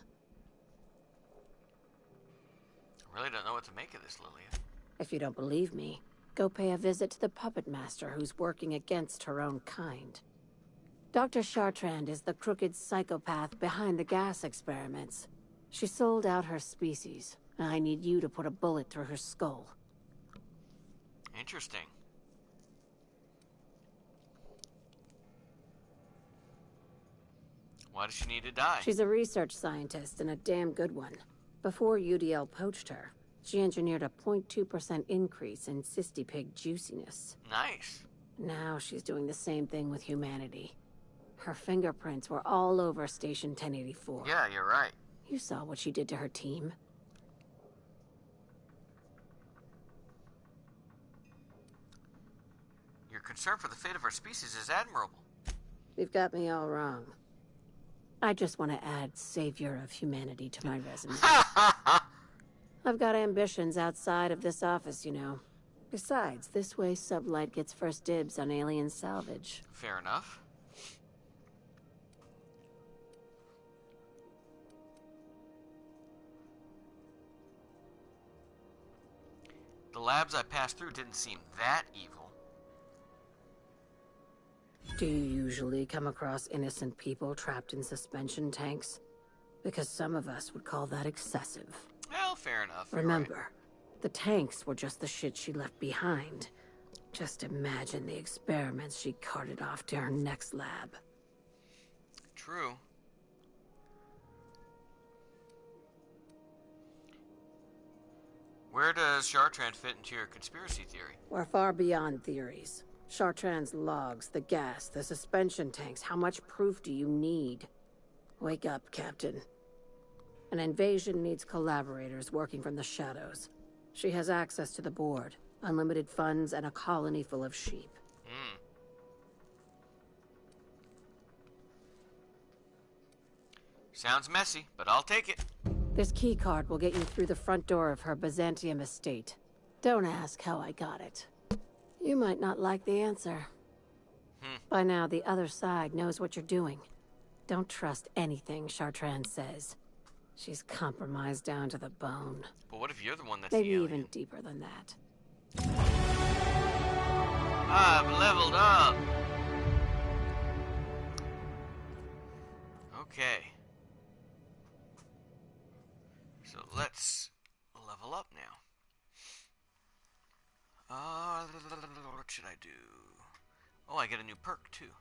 I really don't know what to make of this, Lillian. If you don't believe me, go pay a visit to the puppet master who's working against her own kind. Dr. Chartrand is the crooked psychopath behind the gas experiments. She sold out her species, and I need you to put a bullet through her skull. Interesting. Why does she need to die? She's a research scientist and a damn good one. Before UDL poached her, she engineered a 0.2% increase in cystipig juiciness. Nice. Now she's doing the same thing with humanity. Her fingerprints were all over Station 1084. Yeah, you're right. You saw what she did to her team. Your concern for the fate of our species is admirable. You've got me all wrong. I just want to add Savior of Humanity to my resume. I've got ambitions outside of this office, you know. Besides, this way Sublight gets first dibs on alien salvage. Fair enough. The labs I passed through didn't seem that evil. Do you usually come across innocent people trapped in suspension tanks? Because some of us would call that excessive. Well, fair enough. You're Remember, right. the tanks were just the shit she left behind. Just imagine the experiments she carted off to her next lab. True. Where does Chartrand fit into your conspiracy theory? We're far beyond theories. Chartrand's logs, the gas, the suspension tanks. How much proof do you need? Wake up, Captain. An invasion needs collaborators working from the shadows. She has access to the board, unlimited funds, and a colony full of sheep. Sounds messy, but I'll take it. This key card will get you through the front door of her Byzantium estate. Don't ask how I got it. You might not like the answer. By now, the other side knows what you're doing. Don't trust anything Chartrand says. She's compromised down to the bone. But what if you're the one that's Maybe the alien? even deeper than that. I've leveled up. Okay. So let's level up now. What should I do? Oh, I get a new perk too.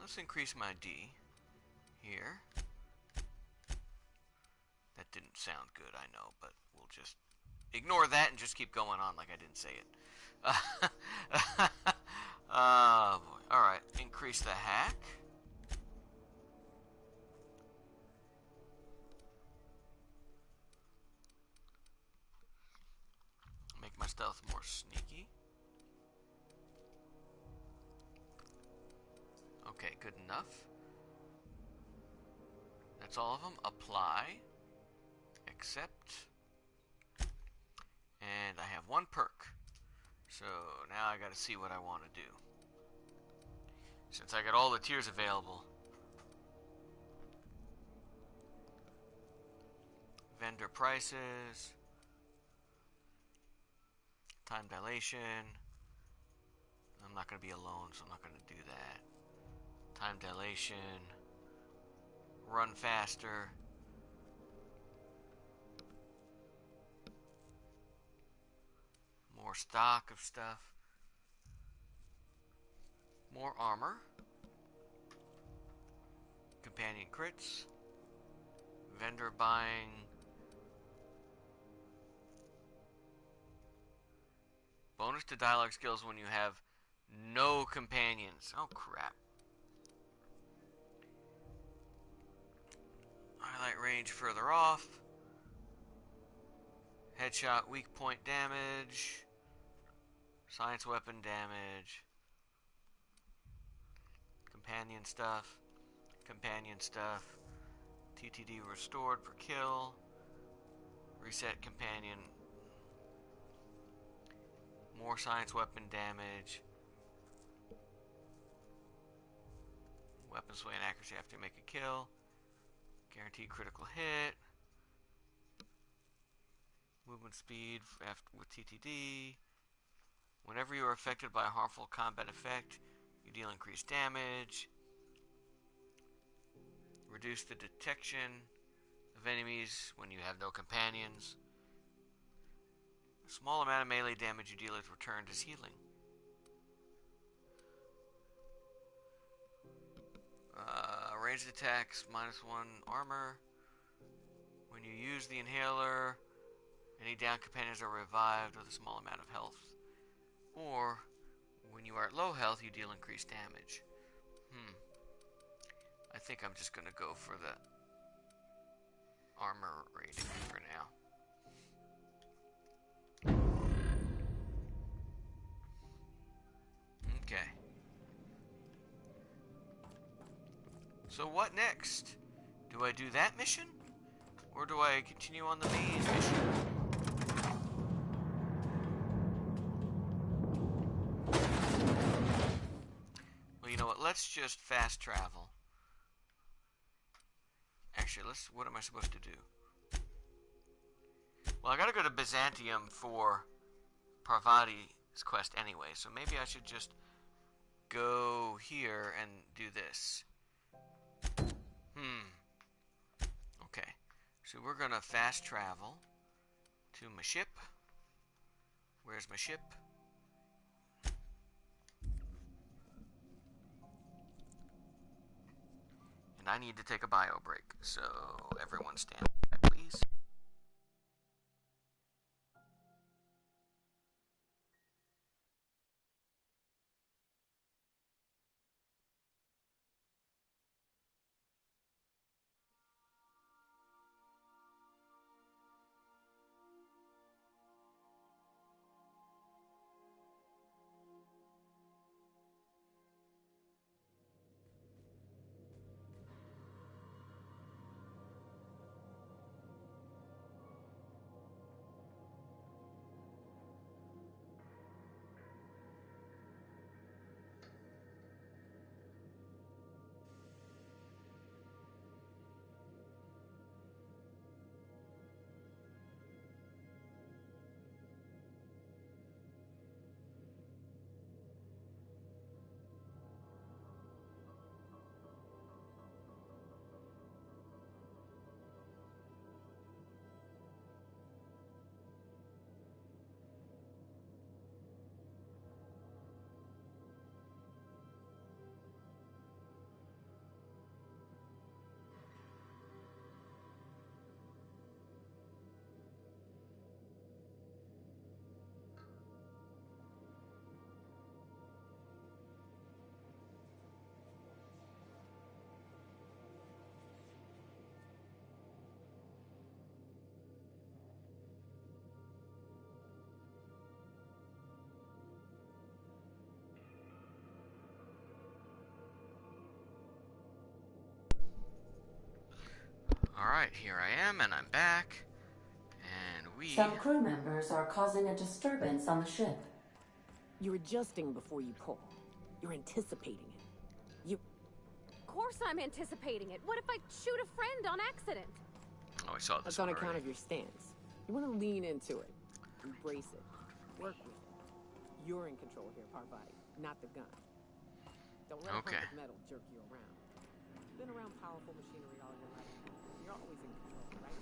Let's increase my D here. That didn't sound good, I know, but we'll just ignore that and just keep going on like I didn't say it. Boy. Alright, increase the hack. Make my stealth more sneaky. Okay, good enough. That's all of them. Apply. Accept. And I have one perk. So now I gotta see what I want to do. Since I got all the tiers available. Vendor prices. Time dilation. I'm not going to be alone, so I'm not going to do that. Time dilation. Run faster. More stock of stuff. More armor. Companion crits. Vendor buying. Bonus to dialogue skills when you have no companions. Oh, crap. Highlight range further off. Headshot weak point damage. Science weapon damage. Companion stuff. Companion stuff. TTD restored per kill. Reset companion. More science weapon damage. Weapon sway and accuracy after you make a kill. Guaranteed critical hit. Movement speed with TTD. Whenever you are affected by a harmful combat effect, you deal increased damage. Reduce the detection of enemies when you have no companions. A small amount of melee damage you deal is returned as healing. Ranged attacks, -1 armor. When you use the inhaler, any down companions are revived with a small amount of health. Or, when you are at low health, you deal increased damage. I think I'm just going to go for the armor rating for now. Okay. So what next? Do I do that mission? Or do I continue on the main mission? Well, you know what? Let's just fast travel. Actually, what am I supposed to do? Well, I gotta go to Byzantium for Parvati's quest anyway, so maybe I should just go here and do this. Okay, so we're gonna fast travel to my ship. Where's my ship? And I need to take a bio break, so everyone stand by, please. Alright, here I am, and I'm back. And Some crew members are causing a disturbance on the ship. You're adjusting before you pull. You're anticipating it. Of course I'm anticipating it. What if I shoot a friend on accident? Oh, I saw this That's on already. account of your stance. You want to lean into it. Embrace it. Work with it. You're in control here, Parvati, not the gun. Don't let a hunk of metal jerk you around. You've been around powerful machinery all your life. You're always in control, right?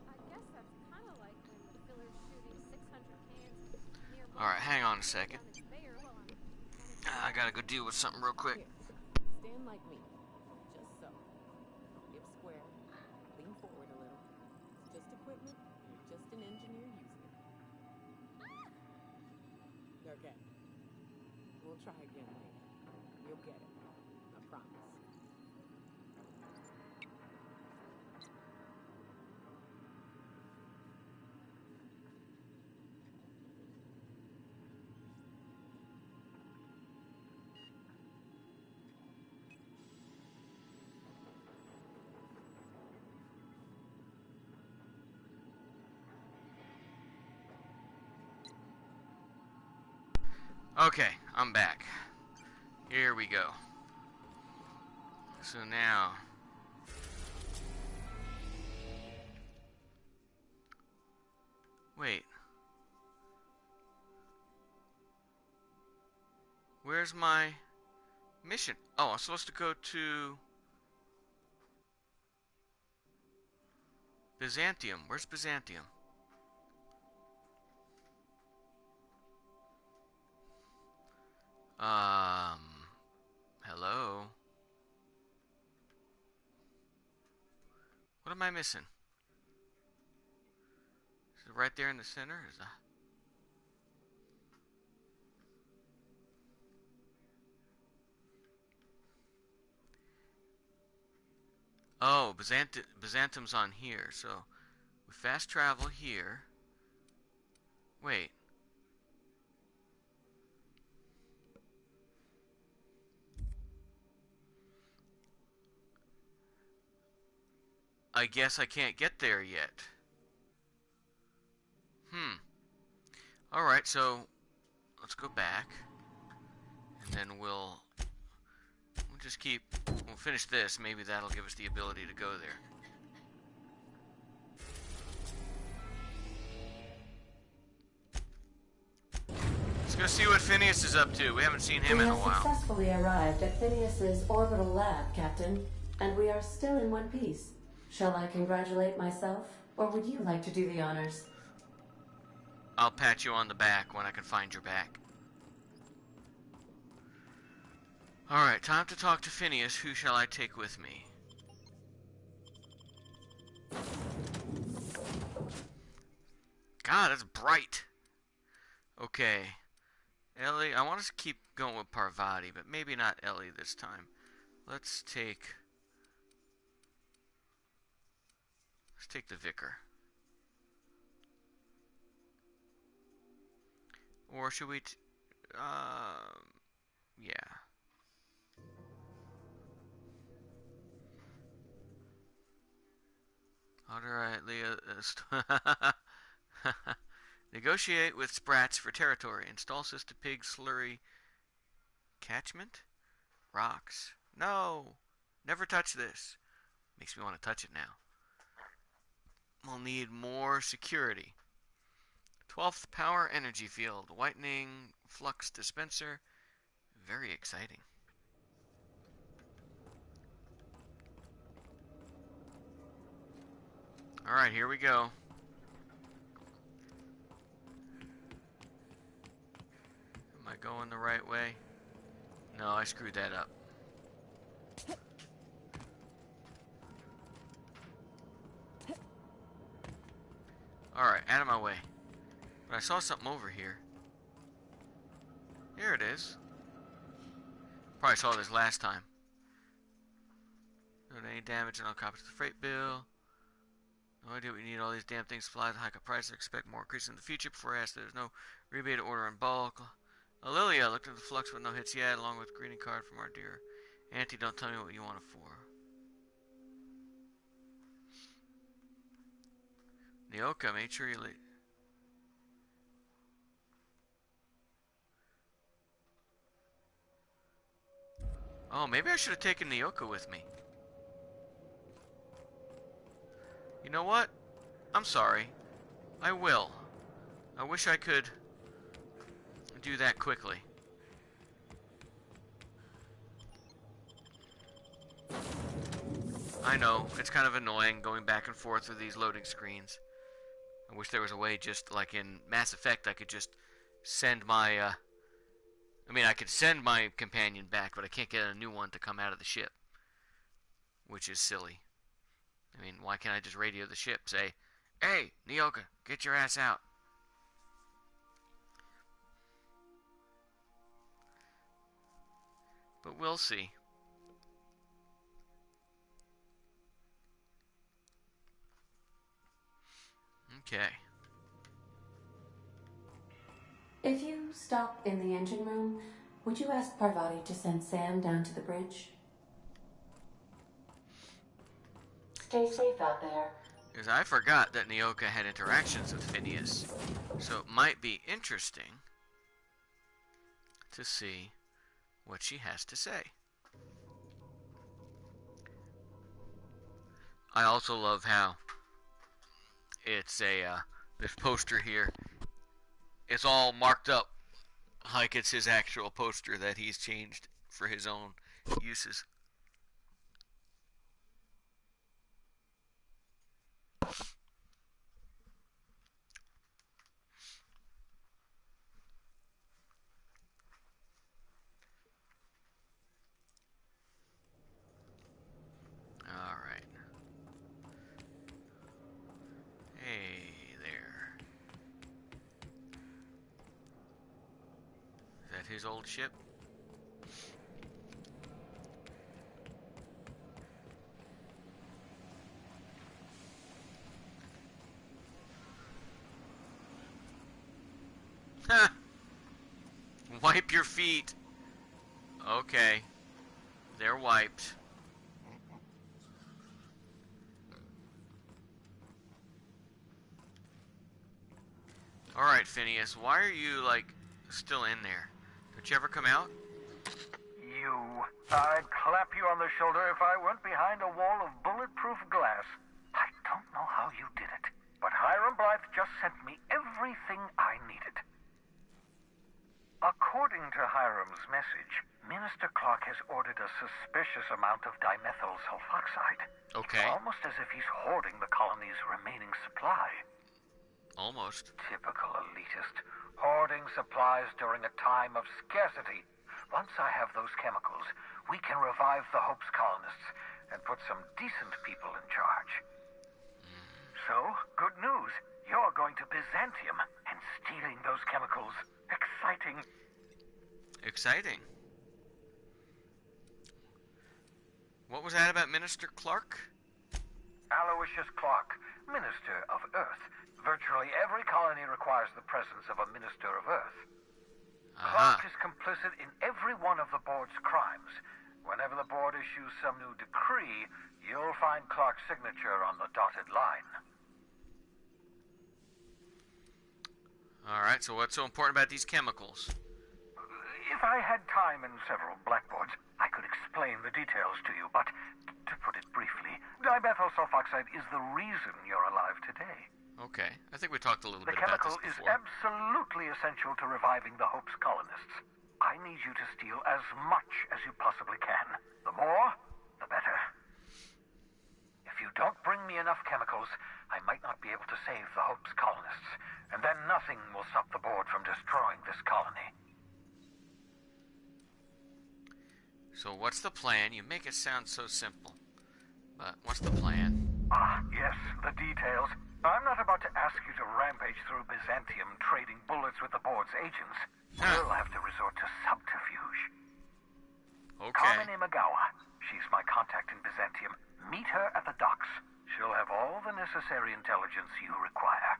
I guess that's kind of like when the filler's shooting 600 cans near. Alright, hang on a second. I gotta go deal with something real quick. Here, stand like me. Just so. Hip square. Lean forward a little. It's just equipment. You're just an engineer using it. Okay. We'll try again later. You'll get it. I promise. Okay, I'm back. Here we go. So now... Wait. Where's my mission? Oh, I'm supposed to go to Byzantium. Where's Byzantium? Hello? What am I missing? Is it right there in the center? Is that... Oh, Byzantium's on here, so we fast travel here. Wait. I guess I can't get there yet. Alright, so let's go back. And then we'll just we'll finish this. Maybe that'll give us the ability to go there. Let's go see what Phineas is up to. We haven't seen him in a while. We have successfully arrived at Phineas's orbital lab, Captain, and we are still in one piece. Shall I congratulate myself, or would you like to do the honors? I'll pat you on the back when I can find your back. Alright, time to talk to Phineas. Who shall I take with me? God, that's bright. Okay. Ellie, I want us to keep going with Parvati, but maybe not Ellie this time. Let's take the Vicar. Or should we yeah. Alright, Leah. Negotiate with Sprats for territory. Install Sister Pig slurry catchment? Rocks. No! Never touch this. Makes me want to touch it now. We'll need more security. 12th power energy field. Whitening flux dispenser. Very exciting. Alright, here we go. Am I going the right way? No, I screwed that up. Alright, out of my way. But I saw something over here. Here it is. Probably saw this last time. Not any damage and all copies of the freight bill. No idea we need all these damn things to fly to hike a price and expect more increase in the future. Before I asked, there's no rebate order in bulk. Lilia looked at the flux with no hits yet, along with a greeting card from our dear auntie. Don't tell me what you want it for. Nyoka, make sure you leave. Oh, maybe I should have taken Nyoka with me. You know what? I'm sorry. I will. I wish I could do that quickly. I know, it's kind of annoying going back and forth with these loading screens. I wish there was a way, just like in Mass Effect, I could just send my, I could send my companion back, but I can't get a new one to come out of the ship. Which is silly. I mean, why can't I just radio the ship, say, "Hey, Nyoka, get your ass out." But we'll see. Okay. If you stop in the engine room, would you ask Parvati to send Sam down to the bridge? Stay safe out there. Because I forgot that Nyoka had interactions with Phineas. So it might be interesting to see what she has to say. I also love how it's this poster here. It's all marked up like it's his actual poster that he's changed for his own uses. Alright. Hey there. Is that his old ship? Ha! Wipe your feet. Okay. They're wiped. Alright, Phineas, why are you, like, still in there? Don't you ever come out? You. I'd clap you on the shoulder if I weren't behind a wall of bulletproof glass. I don't know how you did it, but Hiram Blythe just sent me everything I needed. According to Hiram's message, Minister Clark has ordered a suspicious amount of dimethyl sulfoxide. Okay. Almost as if he's hoarding the colony's remaining supply. Almost. Typical elitist. Hoarding supplies during a time of scarcity. Once I have those chemicals, we can revive the Hope's colonists and put some decent people in charge. So, good news. You're going to Byzantium and stealing those chemicals. Exciting. Exciting. What was that about Minister Clark? Aloysius Clark, Minister of Earth. Virtually every colony requires the presence of a Minister of Earth. Clark is complicit in every one of the board's crimes. Whenever the board issues some new decree, you'll find Clark's signature on the dotted line. Alright, so what's so important about these chemicals? If I had time and several blackboards, I could explain the details to you, but to put it briefly, dimethyl sulfoxide is the reason you're alive today. Okay, I think we talked a little bit The about chemical this is before. absolutely essential to reviving the Hope's colonists. I need you to steal as much as you possibly can. The more, the better. If you don't bring me enough chemicals, I might not be able to save the Hope's colonists, and then nothing will stop the board from destroying this colony. So what's the plan? You make it sound so simple. But what's the plan? Ah, yes, the details. I'm not about to ask you to rampage through Byzantium trading bullets with the board's agents. We'll have to resort to subterfuge. Okay. Carmen Imagawa. She's my contact in Byzantium. Meet her at the docks. She'll have all the necessary intelligence you require.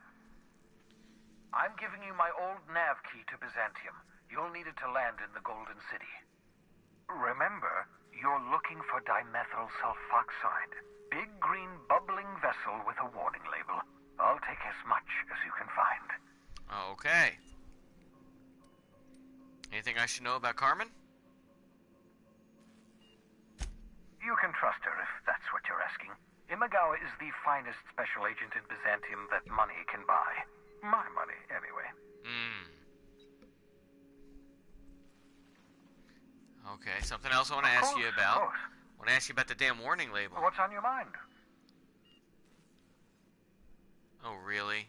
I'm giving you my old nav key to Byzantium. You'll need it to land in the Golden City. Remember, you're looking for dimethyl sulfoxide. Big green bubbling vessel with a warning label. I'll take as much as you can find. Okay. Anything I should know about Carmen? You can trust her if that's what you're asking. Imagawa is the finest special agent in Byzantium that money can buy. My money, anyway. Okay, something else I want to ask you about. I want to ask you about the damn warning label. What's on your mind? Oh, really?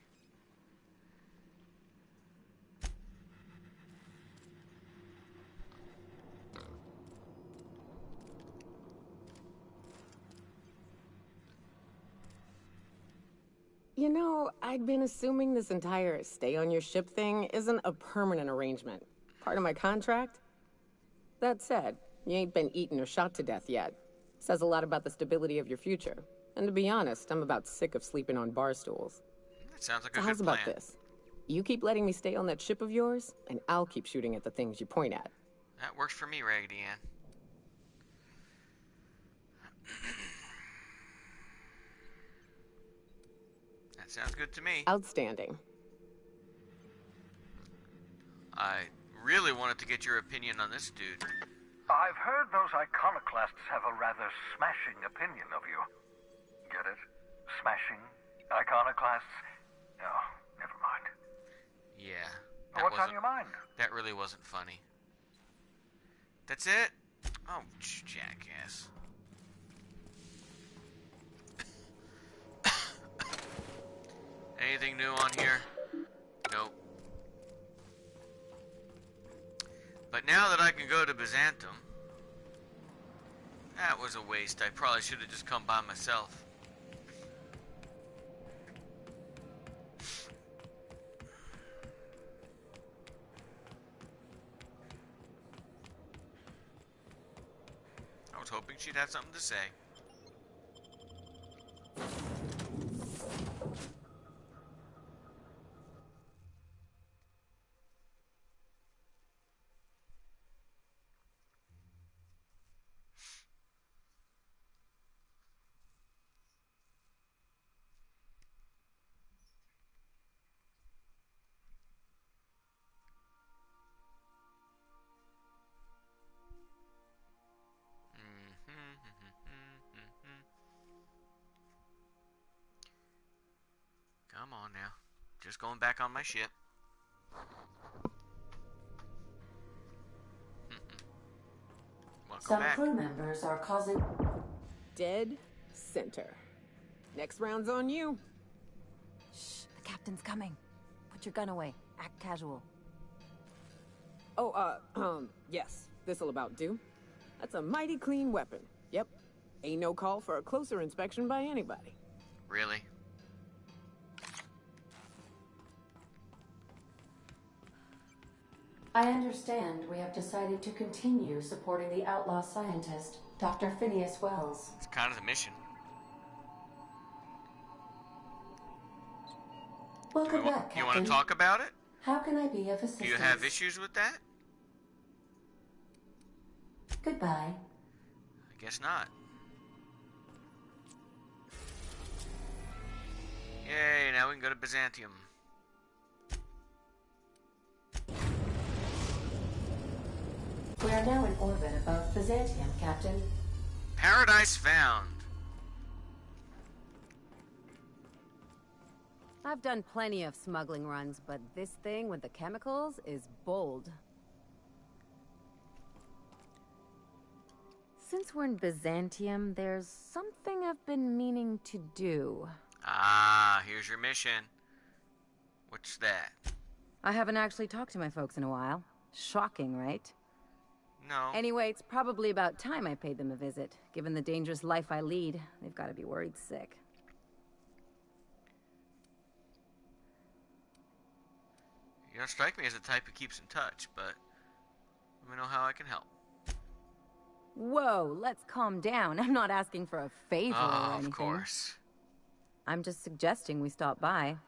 You know, I'd been assuming this entire stay on your ship thing isn't a permanent arrangement. Part of my contract? That said, you ain't been eaten or shot to death yet. Says a lot about the stability of your future. And to be honest, I'm about sick of sleeping on bar stools. That sounds like So a how's good plan. about this? You keep letting me stay on that ship of yours, and I'll keep shooting at the things you point at. That works for me, Raggedy Ann. That sounds good to me. Outstanding. I really wanted to get your opinion on this dude. I've heard those iconoclasts have a rather smashing opinion of you. Get it? class... Oh, never mind. Yeah. What's on your mind? That really wasn't funny. That's it? Oh, jackass. Anything new on here? Nope. But now that I can go to Byzantium... That was a waste. I probably should have just come by myself. I was hoping she'd have something to say. Come on now. Just going back on my ship. Welcome Some back. crew members are causing... Dead center. Next round's on you. Shh, the captain's coming. Put your gun away. Act casual. Oh, yes. This'll about do. That's a mighty clean weapon. Yep. Ain't no call for a closer inspection by anybody. Really? I understand we have decided to continue supporting the outlaw scientist, Dr. Phineas Wells. It's kind of the mission. Welcome back, Captain. You want to talk about it? How can I be of assistance? Do you have issues with that? Goodbye. I guess not. Yay, now we can go to Byzantium. We are now in orbit above Byzantium, Captain. Paradise found. I've done plenty of smuggling runs, but this thing with the chemicals is bold. Since we're in Byzantium, there's something I've been meaning to do. Ah, here's your mission. What's that? I haven't actually talked to my folks in a while. Shocking, right? No. Anyway, it's probably about time I paid them a visit. Given the dangerous life I lead, they've got to be worried sick. You don't strike me as the type who keeps in touch, but let me know how I can help. Whoa, let's calm down. I'm not asking for a favor or anything. Of course. I'm just suggesting we stop by.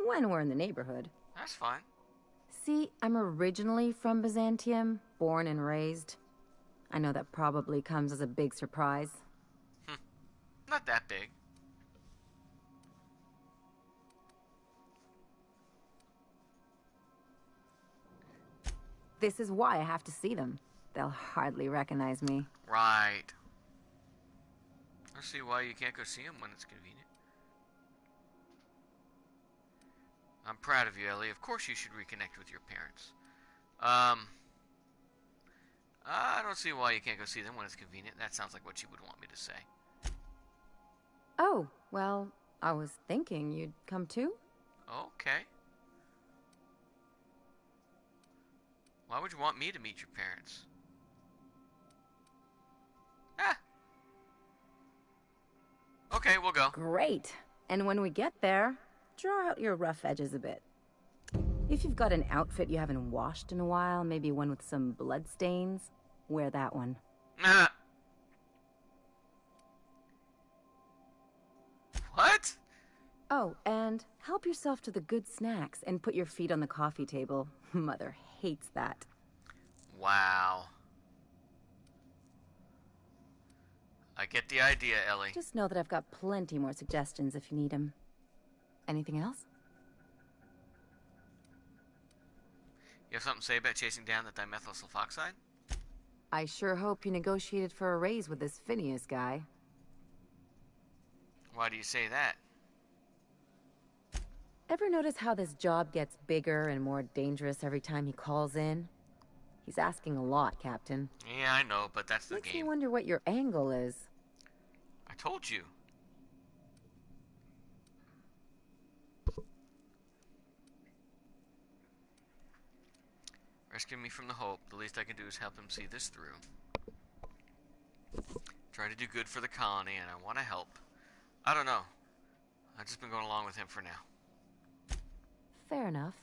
When we're in the neighborhood. That's fine. See, I'm originally from Byzantium, born and raised. I know that probably comes as a big surprise. Not that big. This is why I have to see them. They'll hardly recognize me. Right. I see why you can't go see him when it's convenient. I'm proud of you, Ellie. Of course you should reconnect with your parents. I don't see why you can't go see them when it's convenient. That sounds like what you would want me to say. Oh, well, I was thinking you'd come too? Okay. Why would you want me to meet your parents? Okay, we'll go. Great. And when we get there, draw out your rough edges a bit. If you've got an outfit you haven't washed in a while, maybe one with some blood stains, wear that one. What? Oh, and help yourself to the good snacks and put your feet on the coffee table. Mother hates that. Wow. I get the idea, Ellie. Just know that I've got plenty more suggestions if you need them. Anything else? You have something to say about chasing down the dimethyl sulfoxide? I sure hope you negotiated for a raise with this Phineas guy. Why do you say that? Ever notice how this job gets bigger and more dangerous every time he calls in? He's asking a lot, Captain. Yeah, I know, but that's the Makes me game. wonder what your angle is. I told you. Rescue me from the Hope. The least I can do is help him see this through. Try to do good for the colony, and I want to help. I don't know. I've just been going along with him for now. Fair enough.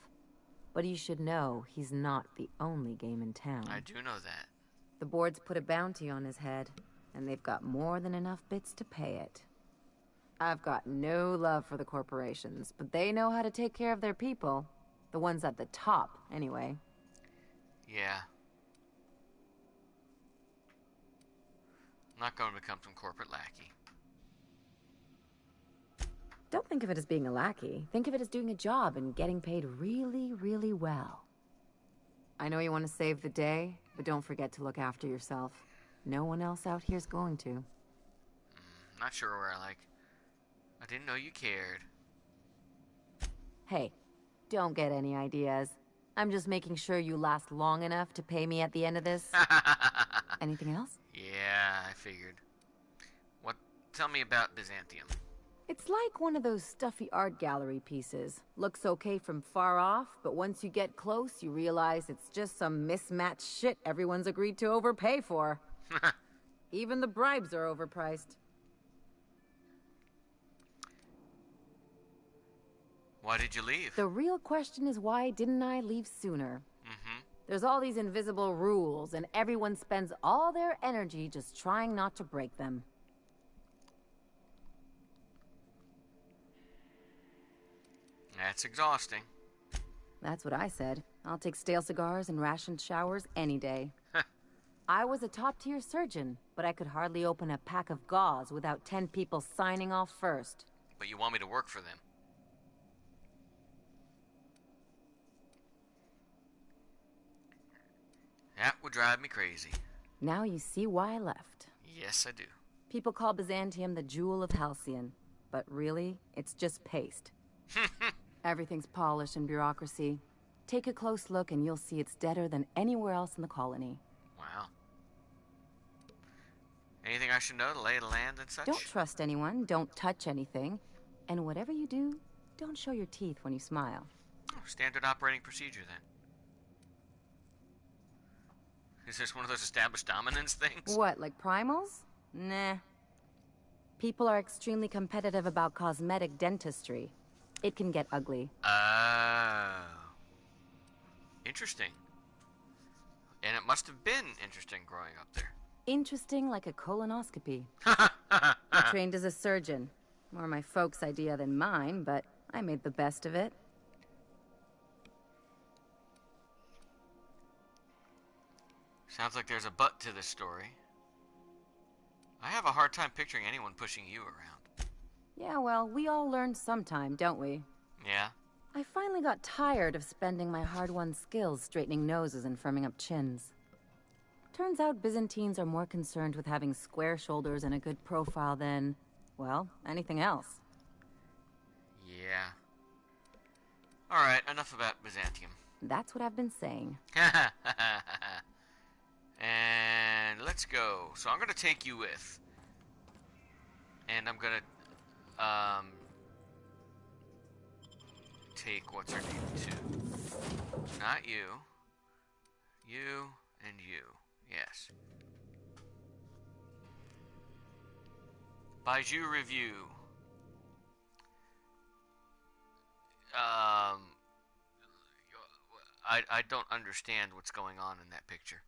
But you should know he's not the only game in town. I do know that. The board's put a bounty on his head, and they've got more than enough bits to pay it. I've got no love for the corporations, but they know how to take care of their people. The ones at the top, anyway. Yeah. I'm not going to become some corporate lackey. Don't think of it as being a lackey. Think of it as doing a job and getting paid really, really well. I know you want to save the day, but don't forget to look after yourself. No one else out here's going to. Not sure where I didn't know you cared. Hey, don't get any ideas. I'm just making sure you last long enough to pay me at the end of this. Anything else? Yeah, I figured. Tell me about Byzantium. It's like one of those stuffy art gallery pieces. Looks okay from far off, but once you get close, you realize it's just some mismatched shit everyone's agreed to overpay for. Even the bribes are overpriced. Why did you leave? The real question is, why didn't I leave sooner? There's all these invisible rules, and everyone spends all their energy just trying not to break them. That's exhausting. That's what I said. I'll take stale cigars and rationed showers any day. I was a top-tier surgeon, but I could hardly open a pack of gauze without 10 people signing off first. But you want me to work for them. That would drive me crazy. Now you see why I left. Yes, I do. People call Byzantium the jewel of Halcyon, but really, it's just paste. Everything's polished and bureaucracy. Take a close look and you'll see it's deader than anywhere else in the colony. Wow. Anything I should know, the lay of the land and such? Don't trust anyone, don't touch anything, and whatever you do, don't show your teeth when you smile. Oh, standard operating procedure, then. Is this one of those established dominance things? What, like primals? Nah. People are extremely competitive about cosmetic dentistry. It can get ugly. Oh. Interesting. And it must have been interesting growing up there. Interesting like a colonoscopy. I trained as a surgeon. More my folks' idea than mine, but I made the best of it. Sounds like there's a but to this story. I have a hard time picturing anyone pushing you around. Yeah, well, we all learn sometime, don't we? Yeah? I finally got tired of spending my hard-won skills straightening noses and firming up chins. Turns out Byzantines are more concerned with having square shoulders and a good profile than, well, anything else. Yeah. Alright, enough about Byzantium. That's what I've been saying. And let's go. So I'm gonna take you with. And I'm gonna take what's her name too. Not you. You and you. Yes. Baiju review. I don't understand what's going on in that picture.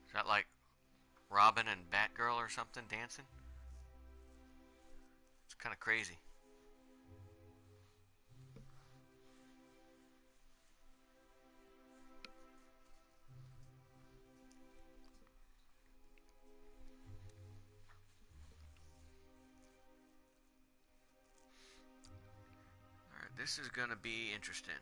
Is that like Robin and Batgirl or something dancing? It's kind of crazy. Alright, this is gonna be interesting.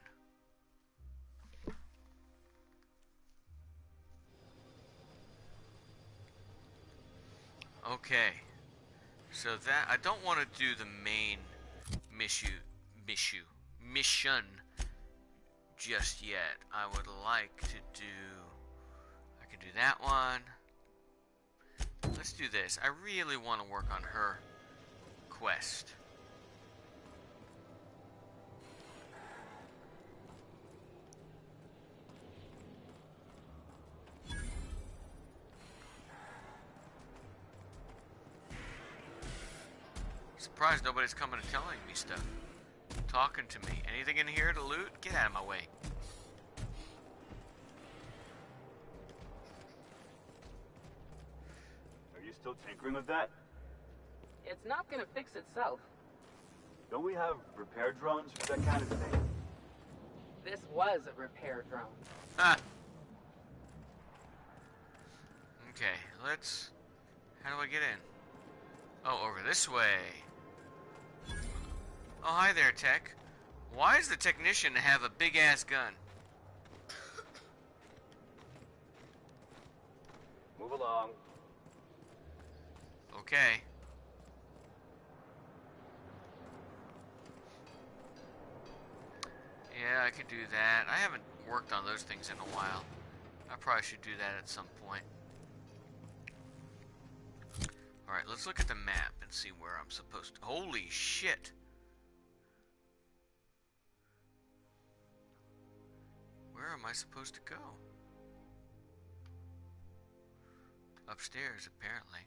Okay. So that I don't want to do the main mission just yet. I would like to do. I can do that one. Let's do this. I really want to work on her quest. Surprised nobody's coming and telling me stuff. Talking to me. Anything in here to loot? Get out of my way. Are you still tinkering with that? It's not gonna fix itself. Don't we have repair drones for that kind of thing? This was a repair drone. Ah. Okay, let's... How do I get in? Oh, over this way. Oh, hi there, Tech. Why does the technician have a big-ass gun? Move along. Okay. Yeah, I could do that. I haven't worked on those things in a while. I probably should do that at some point. Alright, let's look at the map and see where I'm supposed to... Holy shit! Where am I supposed to go? Upstairs, apparently.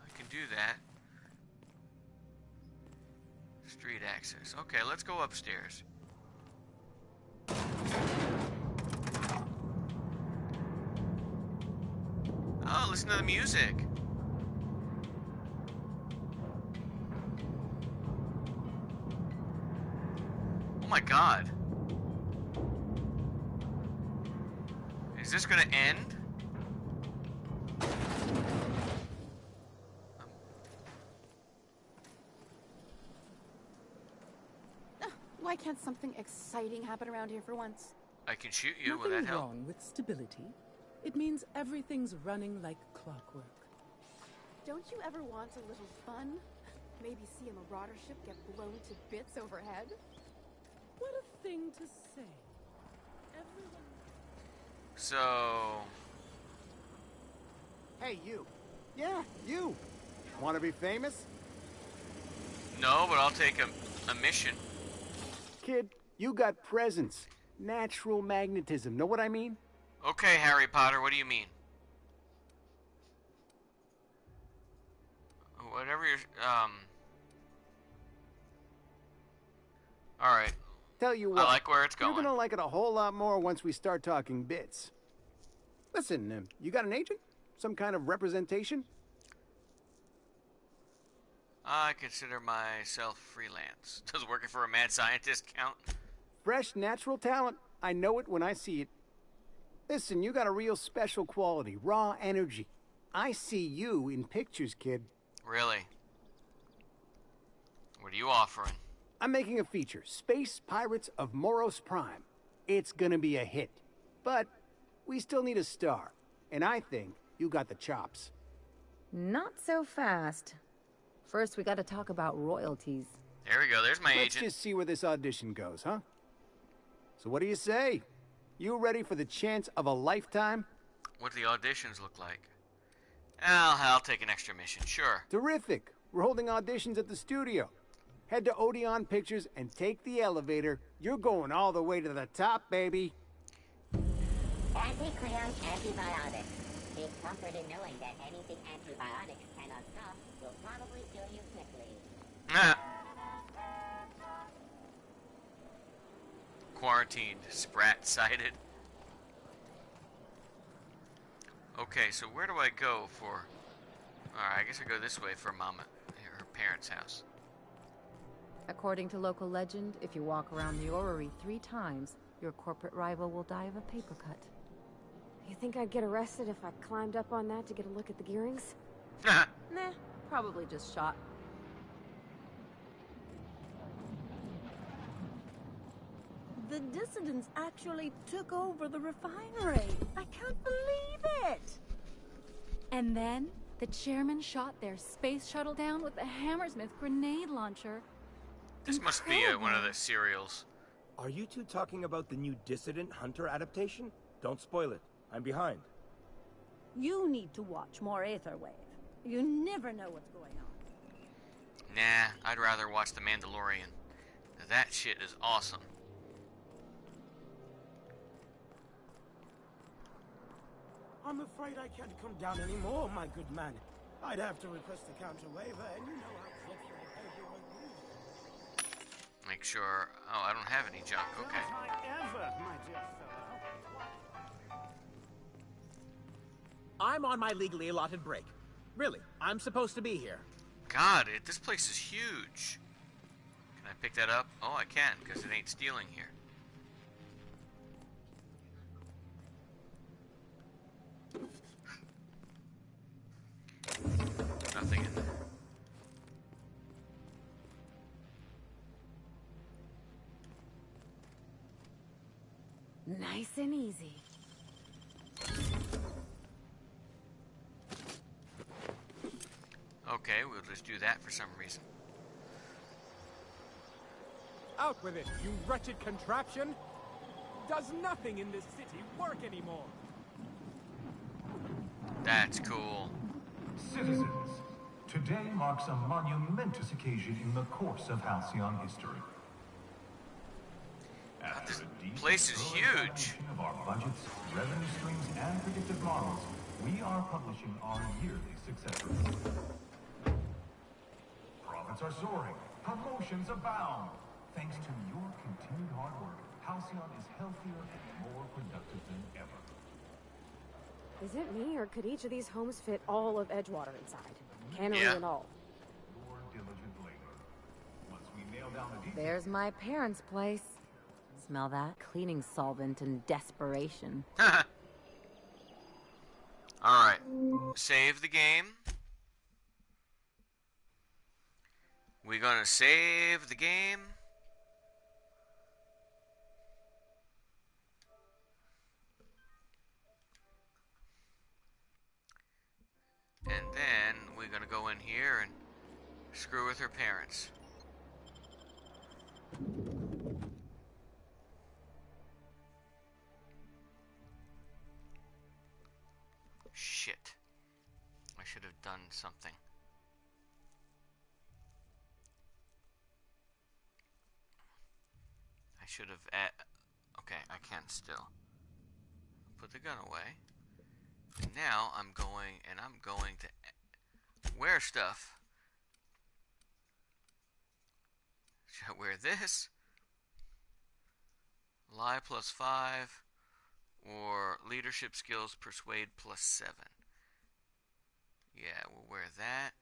I can do that. Street access. Okay, let's go upstairs. Oh, listen to the music. Oh my god. Is this gonna end? Why can't something exciting happen around here for once? I can shoot you. Nothing Will that help? wrong with stability. It means everything's running like clockwork. Don't you ever want a little fun? Maybe see a marauder ship get blown to bits overhead? What a thing to say. Everyone... So... Hey, you. Yeah, you. Want to be famous? No, but I'll take a mission. Kid, you got presence. Natural magnetism. Know what I mean? Okay, Harry Potter, what do you mean? Whatever you're... Alright. Tell you what. I like where it's going. You're gonna like it a whole lot more once we start talking bits. Listen, you got an agent? Some kind of representation? I consider myself freelance. Does working for a mad scientist count? Fresh, natural talent. I know it when I see it. Listen, you got a real special quality. Raw energy. I see you in pictures, kid. Really? What are you offering? I'm making a feature. Space Pirates of Moros Prime. It's gonna be a hit. But we still need a star. And I think you got the chops. Not so fast. First, we gotta talk about royalties. There we go, there's my Let's agent. just see where this audition goes, huh? So what do you say? You ready for the chance of a lifetime? What do the auditions look like? I'll take an extra mission, sure. Terrific. We're holding auditions at the studio. Head to Odeon Pictures and take the elevator. You're going all the way to the top, baby. Anti-Creon antibiotics. Take comfort in knowing that anything antibiotics cannot stop will probably kill you quickly. Quarantined, sprat sighted. Okay, so where do I go for... Alright, I guess I go this way for Mama, her parents' house. According to local legend, if you walk around the orrery 3 times, your corporate rival will die of a paper cut. You think I'd get arrested if I climbed up on that to get a look at the gearings? Nah, probably just shot. The dissidents actually took over the refinery. I can't believe it! And then, the chairman shot their space shuttle down with a Hammersmith grenade launcher. This must be one of the serials. Are you two talking about the new Dissident Hunter adaptation? Don't spoil it. I'm behind. You need to watch more Aetherwave. You never know what's going on. Nah, I'd rather watch The Mandalorian. That shit is awesome. I'm afraid I can't come down anymore, my good man. I'd have to request a counter waiver, and you know how dreadful the behavior would be. Make sure... Oh, I don't have any junk. Okay. Ever, my dear fellow. I'm on my legally allotted break. Really, I'm supposed to be here. God, this place is huge. Can I pick that up? Oh, I can, because it ain't stealing here. Nothing in there. Nice and easy. Okay, we'll just do that for some reason. Out with it, you wretched contraption! Does nothing in this city work anymore? That's cool. Citizens, today marks a monumentous occasion in the course of Halcyon history. After a deep place is huge. Of our budgets, revenue streams, and predictive models, we are publishing our yearly success report. Profits are soaring, promotions abound. Thanks to your continued hard work, Halcyon is healthier and more productive than ever. Is it me, or could each of these homes fit all of Edgewater inside? Cannery and all. Your diligent labor. Once we nail down the details. There's my parents' place. Smell that? Cleaning solvent and desperation. Alright. Save the game. We're gonna save the game. And then we're gonna go in here and screw with her parents. Shit. I should have done something. I should have... Okay, I can still. Put the gun away. And now I'm going to wear stuff. Should I wear this? Lie +5. Or leadership skills, persuade +7. Yeah, we'll wear that.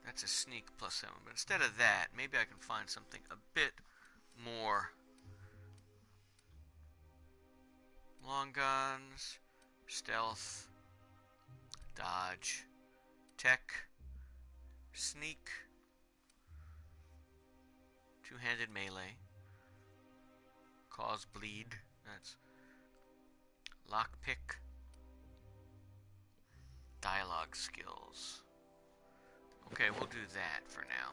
That's a sneak +7, but instead of that, maybe I can find something a bit more. Long guns, stealth, dodge, tech, sneak, two-handed melee, cause bleed, that's lockpick, dialogue skills. Okay, we'll do that for now.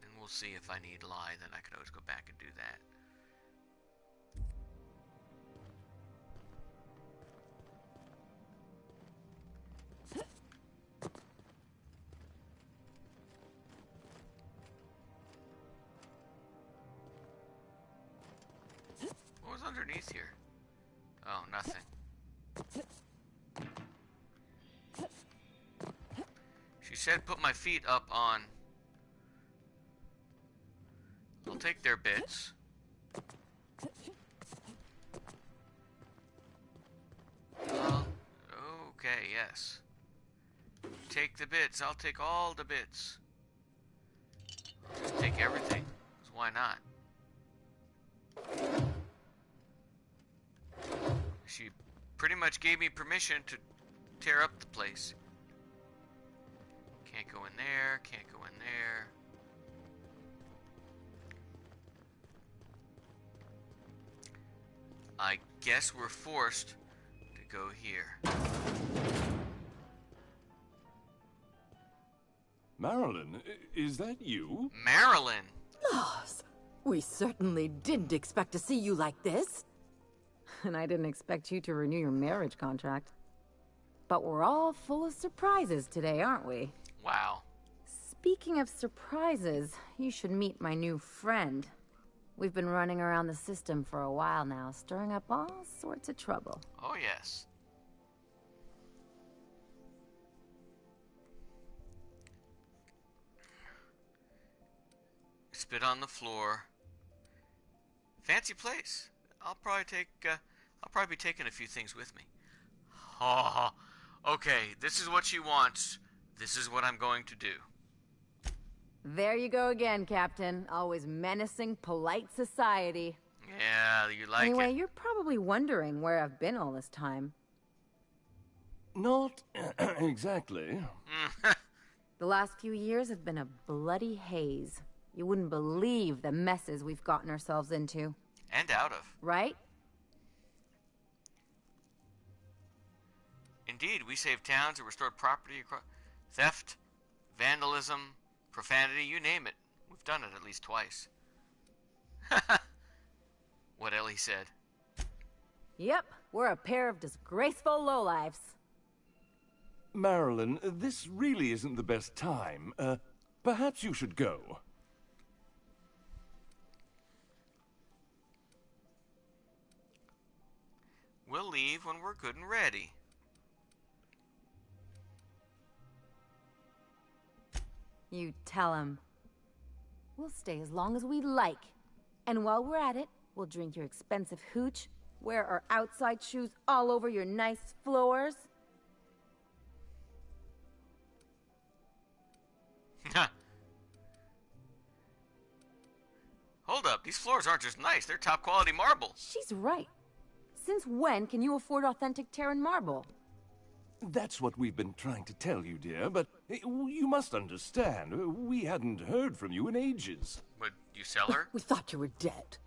And we'll see if I need lie, then I can always go back and do that. What was underneath here? Oh, nothing. She said put my feet up on... I'll take their bits. Well, okay. yes. Take the bits. I'll take all the bits. Just take everything. 'Cause why not? She pretty much gave me permission to tear up the place. Can't go in there. Can't go in there. I guess we're forced to go here. Marilyn, is that you? Marilyn! Lars, we certainly didn't expect to see you like this. And I didn't expect you to renew your marriage contract. But we're all full of surprises today, aren't we? Wow. Speaking of surprises, you should meet my new friend. We've been running around the system for a while now, stirring up all sorts of trouble. Oh, yes. Spit on the floor. Fancy place. I'll probably be taking a few things with me. Oh, okay, this is what she wants. This is what I'm going to do. There you go again, Captain. Always menacing polite society. Yeah, you like it. Anyway, you're probably wondering where I've been all this time. Not exactly. The last few years have been a bloody haze. You wouldn't believe the messes we've gotten ourselves into. And out of. Right? Indeed, we saved towns and restored property across theft, vandalism, profanity, you name it. We've done it at least twice. What Ellie said. Yep, we're a pair of disgraceful lowlifes. Marilyn, this really isn't the best time. Perhaps you should go. We'll leave when we're good and ready. You tell him. We'll stay as long as we like. And while we're at it, we'll drink your expensive hooch, wear our outside shoes all over your nice floors. Hold up, these floors aren't just nice, they're top quality marble. She's right. Since when can you afford authentic Terran marble? That's what we've been trying to tell you, dear, but you must understand, we hadn't heard from you in ages. Would you sell her? We thought you were dead.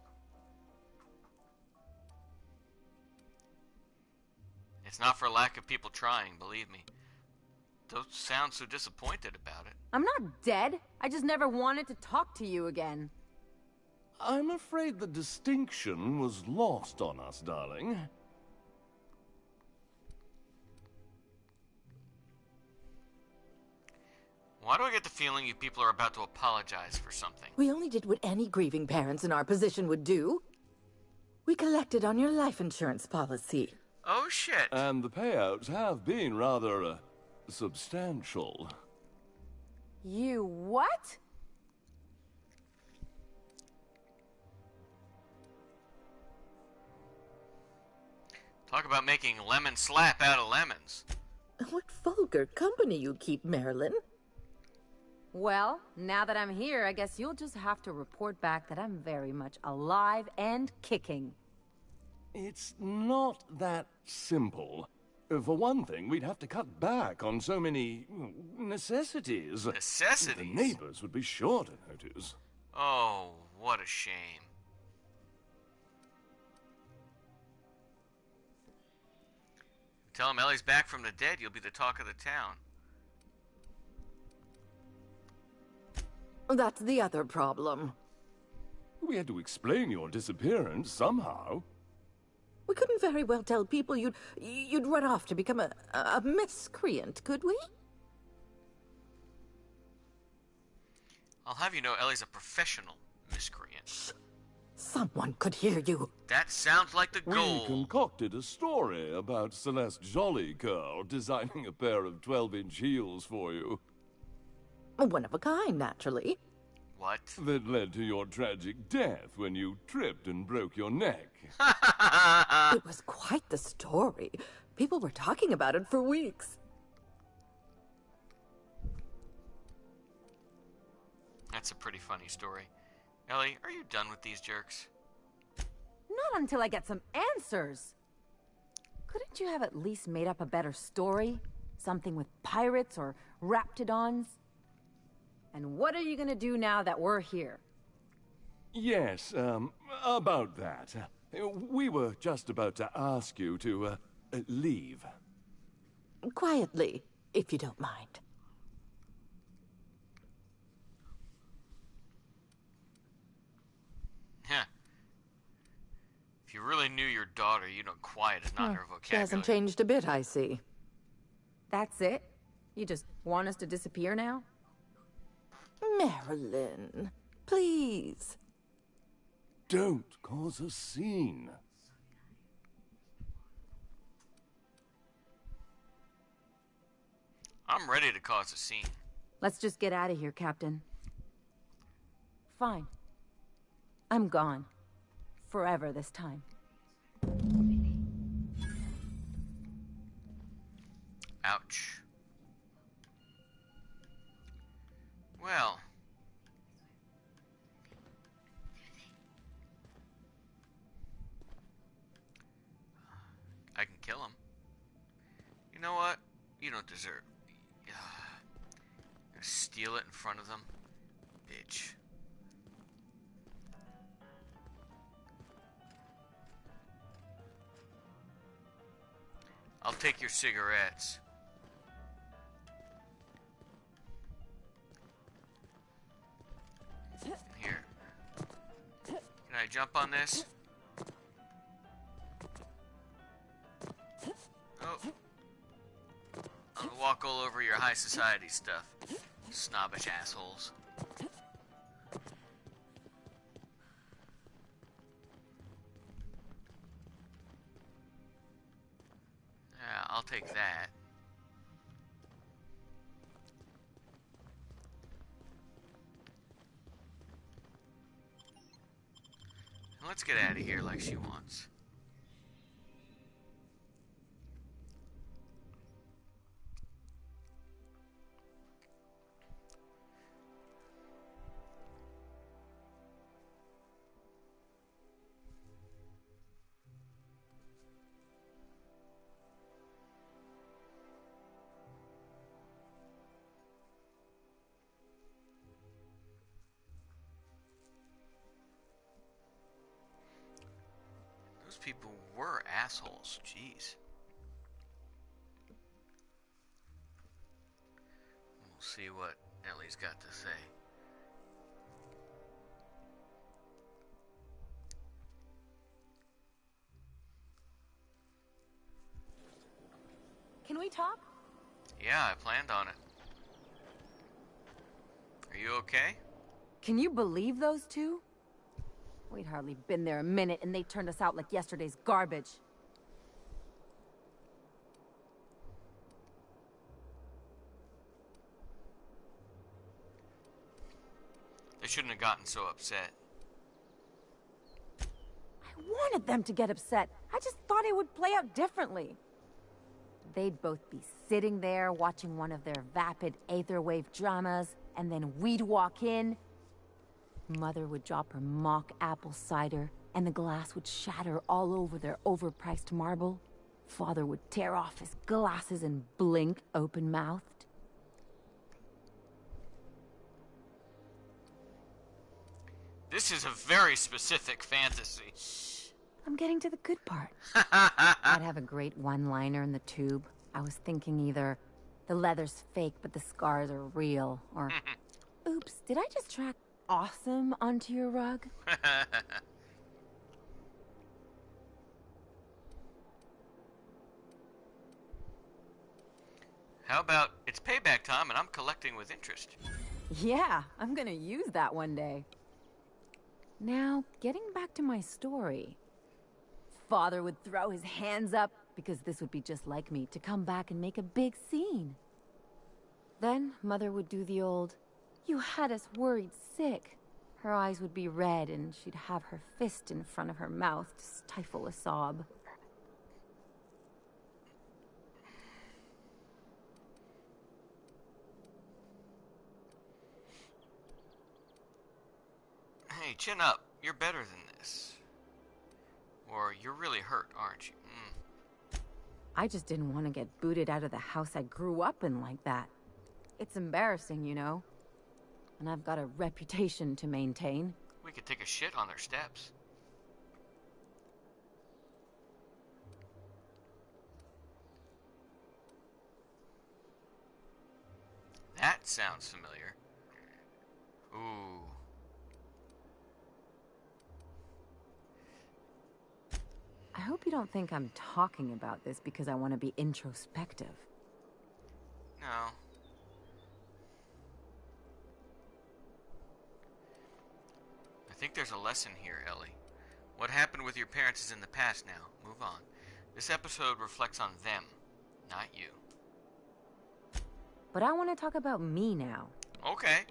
It's not for lack of people trying, believe me. Don't sound so disappointed about it. I'm not dead. I just never wanted to talk to you again. I'm afraid the distinction was lost on us, darling. Why do I get the feeling you people are about to apologize for something? We only did what any grieving parents in our position would do. We collected on your life insurance policy. Oh, shit. And the payouts have been rather, substantial. You what? Talk about making lemon slap out of lemons. What vulgar company you keep, Marilyn. Well, now that I'm here, I guess you'll just have to report back that I'm very much alive and kicking. It's not that simple. For one thing, we'd have to cut back on so many necessities. Necessities? The neighbors would be sure to notice. Oh, what a shame. Tell him Ellie's back from the dead, you'll be the talk of the town. That's the other problem. We had to explain your disappearance somehow. We couldn't very well tell people you'd run off to become a miscreant, could we? I'll have you know Ellie's a professional miscreant. Someone could hear you. That sounds like the goal. We concocted a story about Celeste Jollycurl designing a pair of 12-inch heels for you. One of a kind, naturally. What? That led to your tragic death when you tripped and broke your neck. It was quite the story. People were talking about it for weeks. That's a pretty funny story. Ellie, are you done with these jerks? Not until I get some answers. Couldn't you have at least made up a better story? Something with pirates or raptidons? And what are you gonna do now that we're here? Yes, about that. We were just about to ask you to, leave. Quietly, if you don't mind. Heh. If you really knew your daughter, you know quiet is not her She vocabulary. hasn't changed a bit, I see. That's it? You just want us to disappear now? Marilyn, please. Don't cause a scene. I'm ready to cause a scene. Let's just get out of here, Captain. Fine. I'm gone. Forever this time. Ouch. Well. I can kill him. You know what? You don't deserve. Steal it in front of them. Bitch. I'll take your cigarettes. Here. Can I jump on this? Oh. I'll walk all over your high society stuff. Snobbish assholes. Yeah, I'll take that. Let's get out of here like she wants. Those people were assholes. Jeez. We'll see what Ellie's got to say. Can we talk? Yeah, I planned on it. Are you okay? Can you believe those two? We'd hardly been there a minute and they turned us out like yesterday's garbage. They shouldn't have gotten so upset. I wanted them to get upset. I just thought it would play out differently. They'd both be sitting there watching one of their vapid aetherwave dramas, and then we'd walk in. Mother would drop her mock apple cider, and the glass would shatter all over their overpriced marble. Father would tear off his glasses and blink open-mouthed. This is a very specific fantasy. Shh. I'm getting to the good part. I'd have a great one-liner in the tube. I was thinking either the leather's fake but the scars are real, or oops, did I just track awesome onto your rug? How about it's payback time and I'm collecting with interest? Yeah, I'm gonna use that one day. Now, getting back to my story. Father would throw his hands up, because this would be just like me, to come back and make a big scene. Then, Mother would do the old, "You had us worried sick." Her eyes would be red, and she'd have her fist in front of her mouth to stifle a sob. Hey, chin up. You're better than this. Or you're really hurt, aren't you? I just didn't want to get booted out of the house I grew up in like that. It's embarrassing, you know? And I've got a reputation to maintain. We could take a shit on their steps. That sounds familiar. Ooh. I hope you don't think I'm talking about this because I want to be introspective. No. I think there's a lesson here, Ellie. What happened with your parents is in the past now. Move on. This episode reflects on them, not you. But I want to talk about me now. Okay.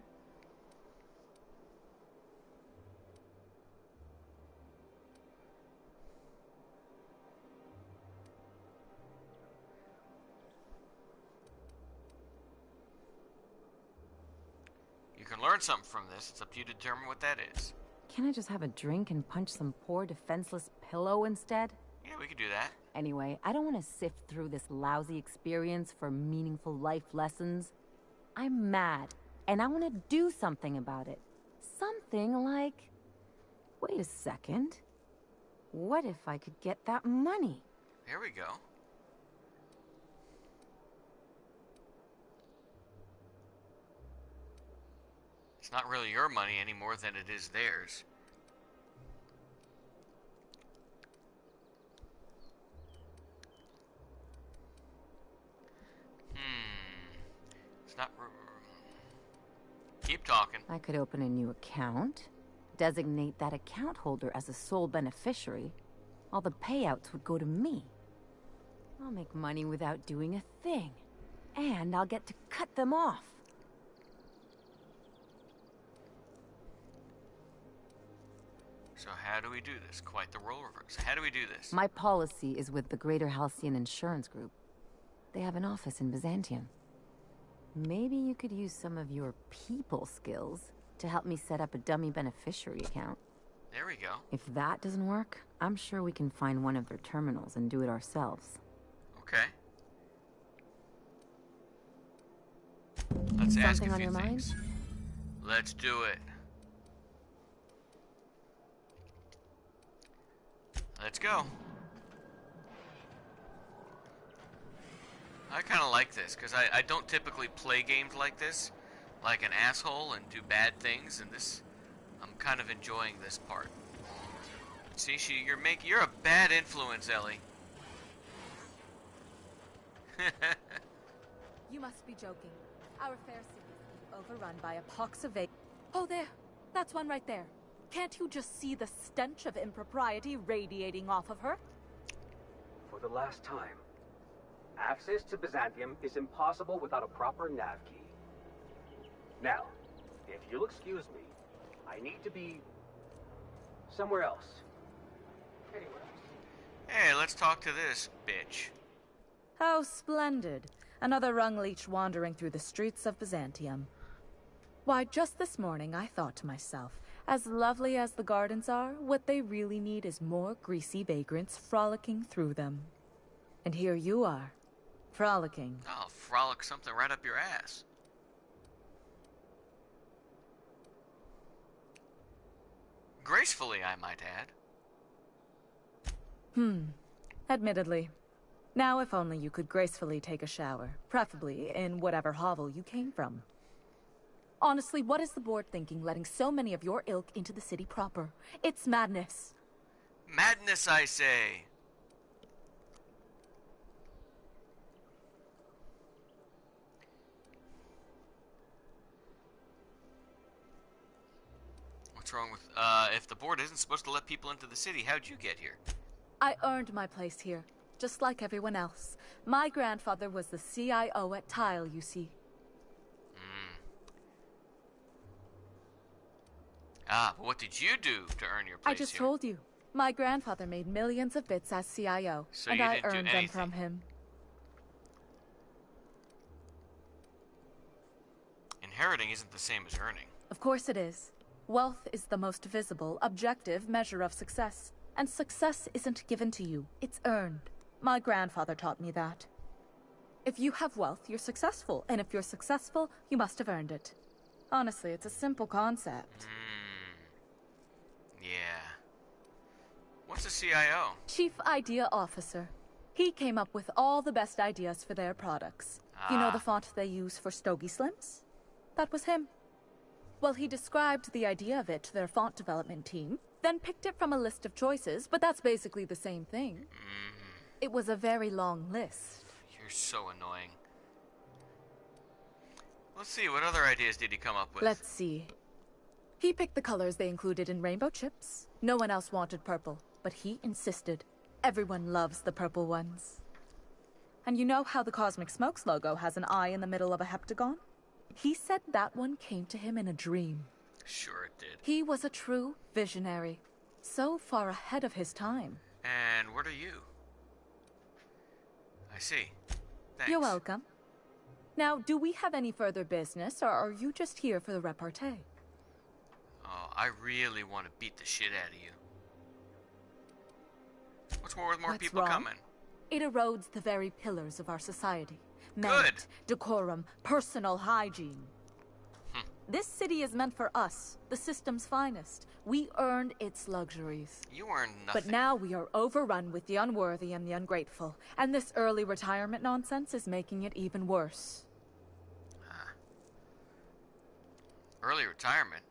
You can learn something from this. It's up to you to determine what that is. Can't I just have a drink and punch some poor defenseless pillow instead? Yeah, we could do that. Anyway, I don't want to sift through this lousy experience for meaningful life lessons. I'm mad, and I want to do something about it. Something like... Wait a second. What if I could get that money? There we go. It's not really your money any more than it is theirs. It's not... Keep talking. I could open a new account, designate that account holder as a sole beneficiary. All the payouts would go to me. I'll make money without doing a thing. And I'll get to cut them off. So how do we do this? Quite the role reverse. How do we do this? My policy is with the Greater Halcyon Insurance Group. They have an office in Byzantium. Maybe you could use some of your people skills to help me set up a dummy beneficiary account. There we go. If that doesn't work, I'm sure we can find one of their terminals and do it ourselves. Okay. Let's ask Something a on few your things. mind? Let's do it. Let's go. I kind of like this, because I don't typically play games like this, like an asshole and do bad things, and this, I'm kind of enjoying this part. See, you're a bad influence, Ellie. You must be joking. Our fair city is being overrun by a pox of Oh, there. That's one right there. Can't you just see the stench of impropriety radiating off of her? For the last time, access to Byzantium is impossible without a proper nav key. Now, if you'll excuse me, I need to be somewhere else. Anywhere else. Hey, let's talk to this bitch. How splendid. Another rung leech wandering through the streets of Byzantium. Why, just this morning I thought to myself, as lovely as the gardens are, what they really need is more greasy vagrants frolicking through them. And here you are, frolicking. I'll frolic something right up your ass. Gracefully, I might add. Admittedly. Now if only you could gracefully take a shower, preferably in whatever hovel you came from. Honestly, what is the board thinking letting so many of your ilk into the city proper? It's madness. Madness, I say. What's wrong with, if the board isn't supposed to let people into the city, how'd you get here? I earned my place here, just like everyone else. My grandfather was the CIO at Tile, you see. Ah, but what did you do to earn your place I just here? told you. My grandfather made millions of bits as CIO, So and you I didn't do earned them anything. from him. Inheriting isn't the same as earning. Of course it is. Wealth is the most visible, objective measure of success. And success isn't given to you, it's earned. My grandfather taught me that. If you have wealth, you're successful. And if you're successful, you must have earned it. Honestly, it's a simple concept. Yeah. What's a CIO? Chief Idea Officer. He came up with all the best ideas for their products. You know the font they use for Stogie Slims? That was him. Well, he described the idea of it to their font development team, then picked it from a list of choices, but that's basically the same thing. It was a very long list. You're so annoying. Let's see, what other ideas did he come up with? Let's see. He picked the colors they included in rainbow chips. No one else wanted purple, but he insisted. Everyone loves the purple ones. And you know how the Cosmic Smokes logo has an eye in the middle of a heptagon? He said that one came to him in a dream. Sure it did. He was a true visionary. So far ahead of his time. And what are you? I see. Thanks. You're welcome. Now, do we have any further business, or are you just here for the repartee? Oh, I really want to beat the shit out of you. What's more with more people wrong? coming? It erodes the very pillars of our society. Merit, decorum, personal hygiene. This city is meant for us, the system's finest. We earned its luxuries. You earned nothing. But now we are overrun with the unworthy and the ungrateful, and this early retirement nonsense is making it even worse. Early retirement?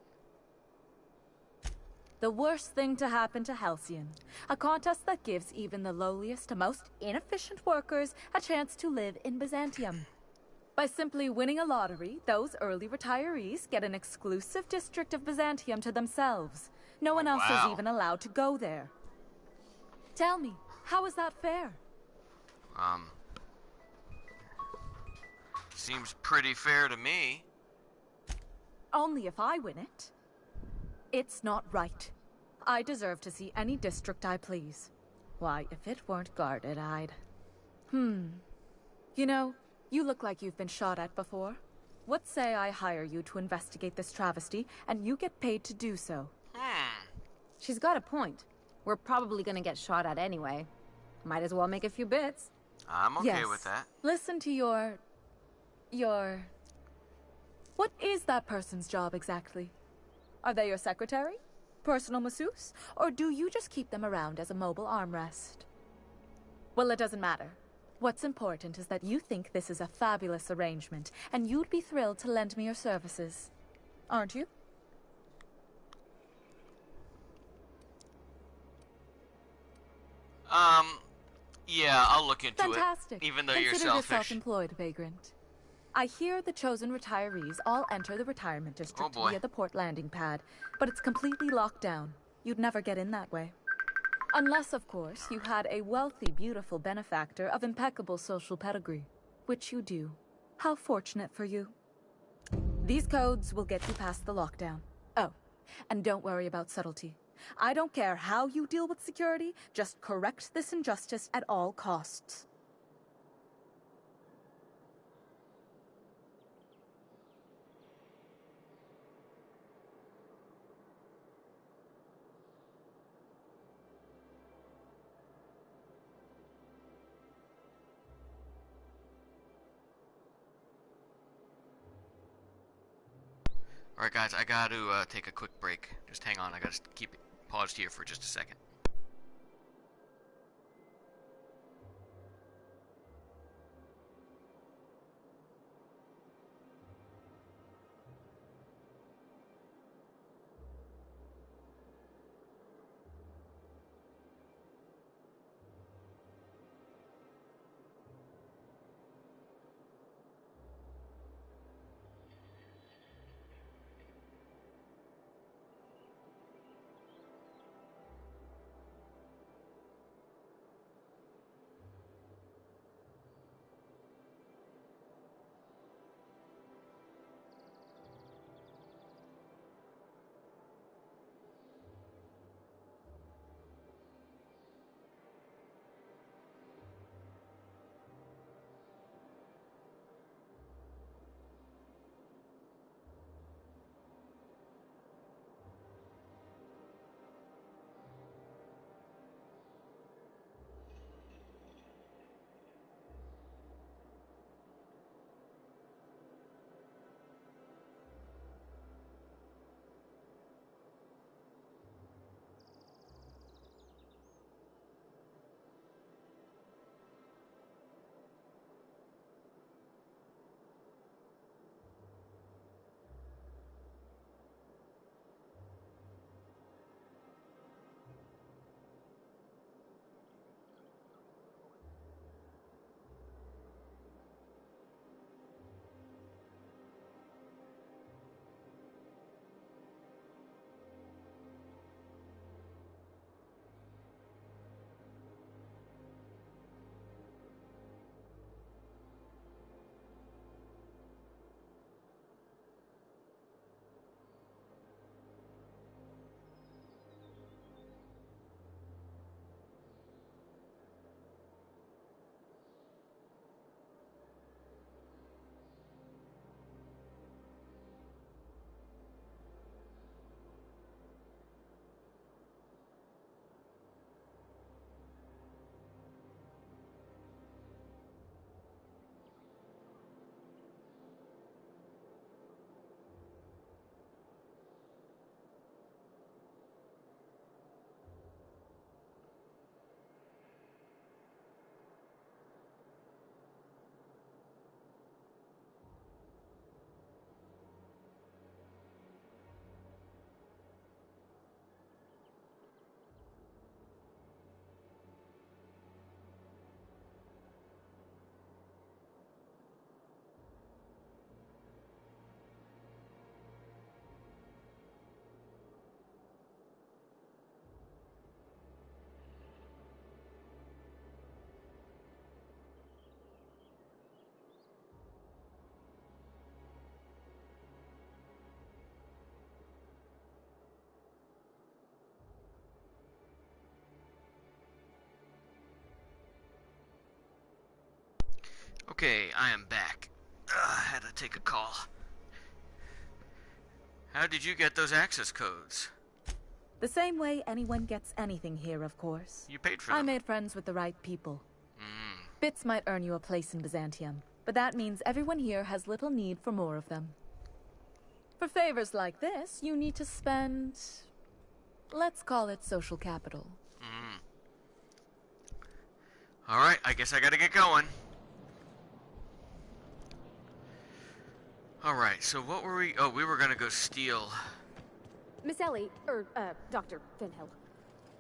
The worst thing to happen to Halcyon. A contest that gives even the lowliest and most inefficient workers a chance to live in Byzantium. By simply winning a lottery, those early retirees get an exclusive district of Byzantium to themselves. No one else is even allowed to go there. Tell me, how is that fair? Seems pretty fair to me. Only if I win it. It's not right. I deserve to see any district I please. Why, if it weren't guarded, I'd... You know, you look like you've been shot at before. What say I hire you to investigate this travesty, and you get paid to do so? She's got a point. We're probably gonna get shot at anyway. Might as well make a few bits. I'm okay with that. Listen to your... What is that person's job exactly? Are they your secretary? Personal masseuse? Or do you just keep them around as a mobile armrest? Well, it doesn't matter. What's important is that you think this is a fabulous arrangement, and you'd be thrilled to lend me your services. Aren't you? Yeah, I'll look into Fantastic. it. Even though you're Consider selfish. yourself employed, vagrant. I hear the chosen retirees all enter the retirement district via the port landing pad, but it's completely locked down. You'd never get in that way. Unless, of course, you had a wealthy, beautiful benefactor of impeccable social pedigree. Which you do. How fortunate for you. These codes will get you past the lockdown. Oh, and don't worry about subtlety. I don't care how you deal with security, just correct this injustice at all costs. Alright guys, I gotta take a quick break. Just hang on, I gotta keep it paused here for just a second. Okay, I am back. I had to take a call. How did you get those access codes? The same way anyone gets anything here, of course. You paid for them. I made friends with the right people. Bits might earn you a place in Byzantium, but that means everyone here has little need for more of them. For favors like this, you need to spend... let's call it social capital. Alright, I guess I gotta get going. Alright, so what were we... Oh, we were gonna go steal... Miss Ellie, Dr. Finhill.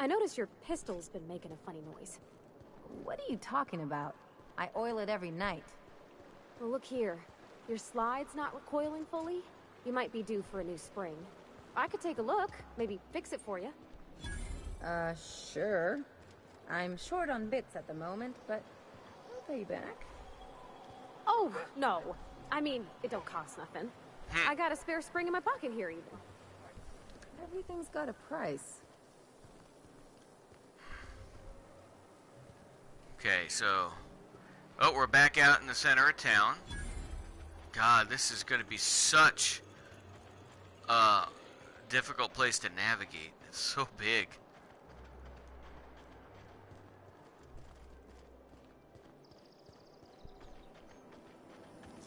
I noticed your pistol's been making a funny noise. What are you talking about? I oil it every night. Well, look here. Your slide's not recoiling fully. You might be due for a new spring. I could take a look, maybe fix it for you. Sure. I'm short on bits at the moment, but I'll pay you back. Oh, no. I mean, it don't cost nothing. I got a spare spring in my pocket here, even. Everything's got a price. Okay, so... Oh, we're back out in the center of town. God, this is going to be such a difficult place to navigate. It's so big.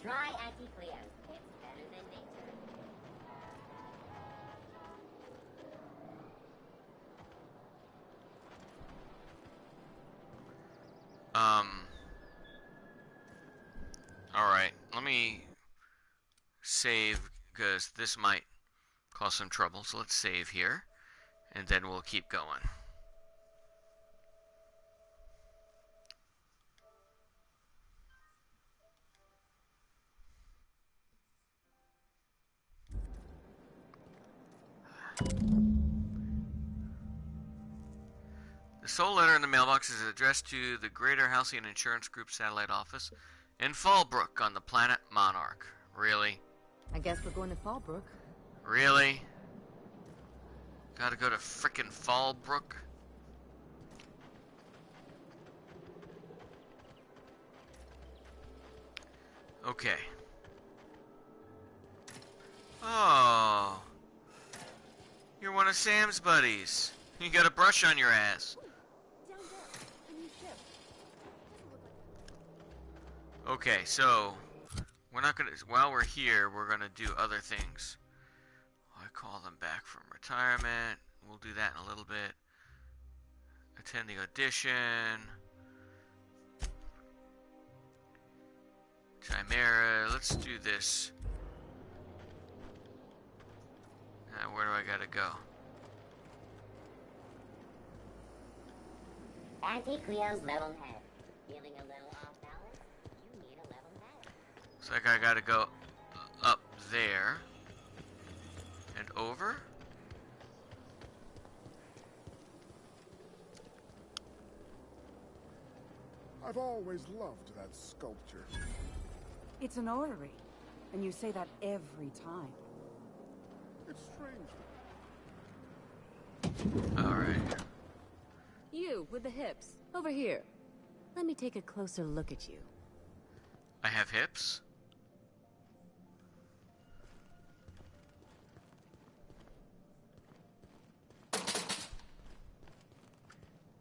Try Anti-Cleo. It's better than Victor. Alright, let me save, because this might cause some trouble, so let's save here, and then we'll keep going. The sole letter in the mailbox is addressed to the Greater Halcyon Insurance Group Satellite Office in Fallbrook on the planet Monarch. Really? I guess we're going to Fallbrook. Really? Gotta go to frickin' Fallbrook? Okay. Oh. You're one of Sam's buddies. You got a brush on your ass. Okay, so we're not gonna. While we're here, we're gonna do other things. I call them back from retirement. We'll do that in a little bit. Attend the audition. Chimera. Let's do this. Where do I gotta go? Anti-Cleo's level head. Feeling a little off balance? You need a level head. Looks like I gotta go up there. And over? I've always loved that sculpture. It's an orrery, and you say that every time. It's strange. Alright. You, with the hips. Over here. Let me take a closer look at you. I have hips?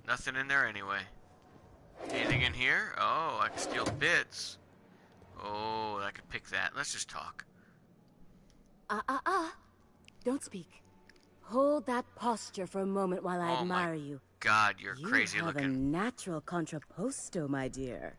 Nothing in there anyway. Anything in here? Oh, I can steal bits. Oh, I could pick that. Let's just talk. Don't speak. Hold that posture for a moment while I admire you. God, you're crazy You have a looking. natural contrapposto, my dear.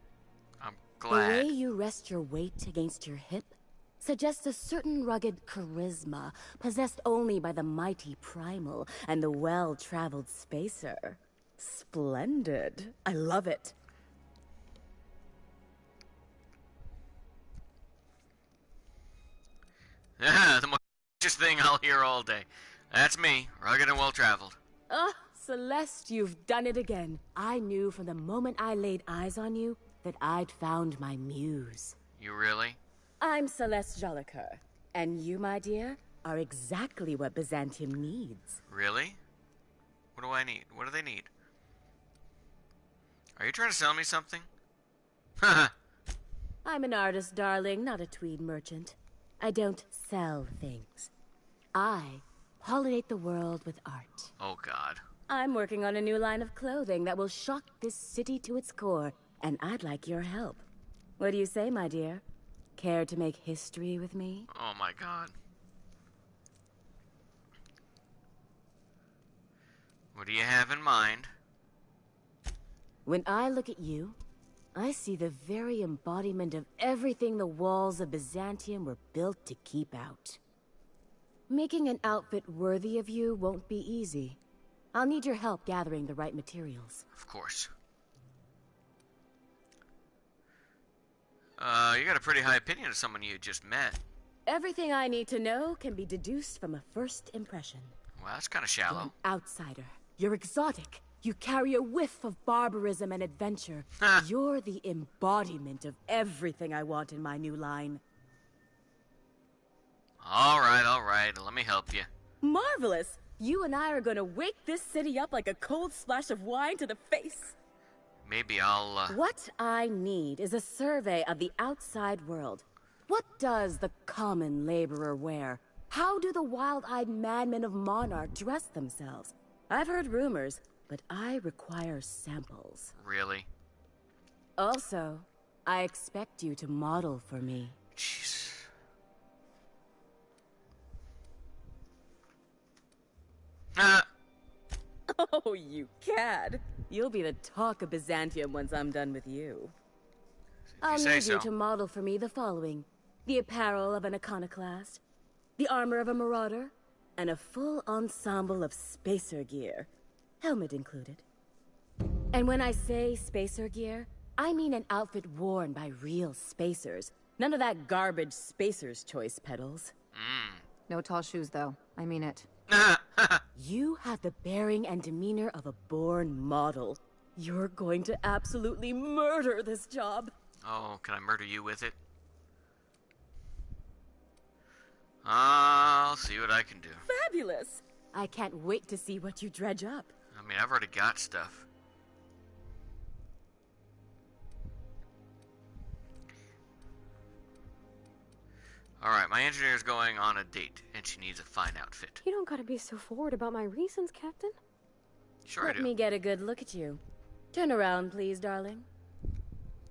I'm The glad. way you rest your weight against your hip suggests a certain rugged charisma possessed only by the mighty primal and the well-traveled spacer. Splendid. I love it. The most thing I'll hear all day. That's me, rugged and well-traveled. Ah, Celeste, you've done it again. I knew from the moment I laid eyes on you that I'd found my muse. You really? I'm Celeste Jolicoeur, and you, my dear, are exactly what Byzantium needs. Really? What do I need? What do they need? Are you trying to sell me something? Haha. I'm an artist, darling, not a tweed merchant. I don't sell things. I pollinate the world with art. Oh, God. I'm working on a new line of clothing that will shock this city to its core, and I'd like your help. What do you say, my dear? Care to make history with me? Oh, my God. What do you have in mind? When I look at you, I see the very embodiment of everything the walls of Byzantium were built to keep out. Making an outfit worthy of you won't be easy. I'll need your help gathering the right materials. Of course. You got a pretty high opinion of someone you just met. Everything I need to know can be deduced from a first impression. Well, that's kind of shallow. You're an outsider. You're exotic. You carry a whiff of barbarism and adventure. You're the embodiment of everything I want in my new line. All right. Let me help you. Marvelous! You and I are gonna wake this city up like a cold splash of wine to the face. Maybe I'll, What I need is a survey of the outside world. What does the common laborer wear? How do the wild-eyed madmen of Monarch dress themselves? I've heard rumors, but I require samples. Really? Also, I expect you to model for me. Jeez. Oh, you cad. You'll be the talk of Byzantium once I'm done with you. I'll need you to model for me the following. The apparel of an iconoclast, the armor of a marauder, and a full ensemble of spacer gear. Helmet included. And when I say spacer gear, I mean an outfit worn by real spacers. None of that garbage spacer's choice pedals. No tall shoes, though. I mean it. You have the bearing and demeanor of a born model. You're going to absolutely murder this job. Oh, can I murder you with it? I'll see what I can do. Fabulous! I can't wait to see what you dredge up. I mean, I've already got stuff. Alright, my engineer's going on a date, and she needs a fine outfit. You don't gotta be so forward about my reasons, Captain. Sure I do. Let me get a good look at you. Turn around, please, darling.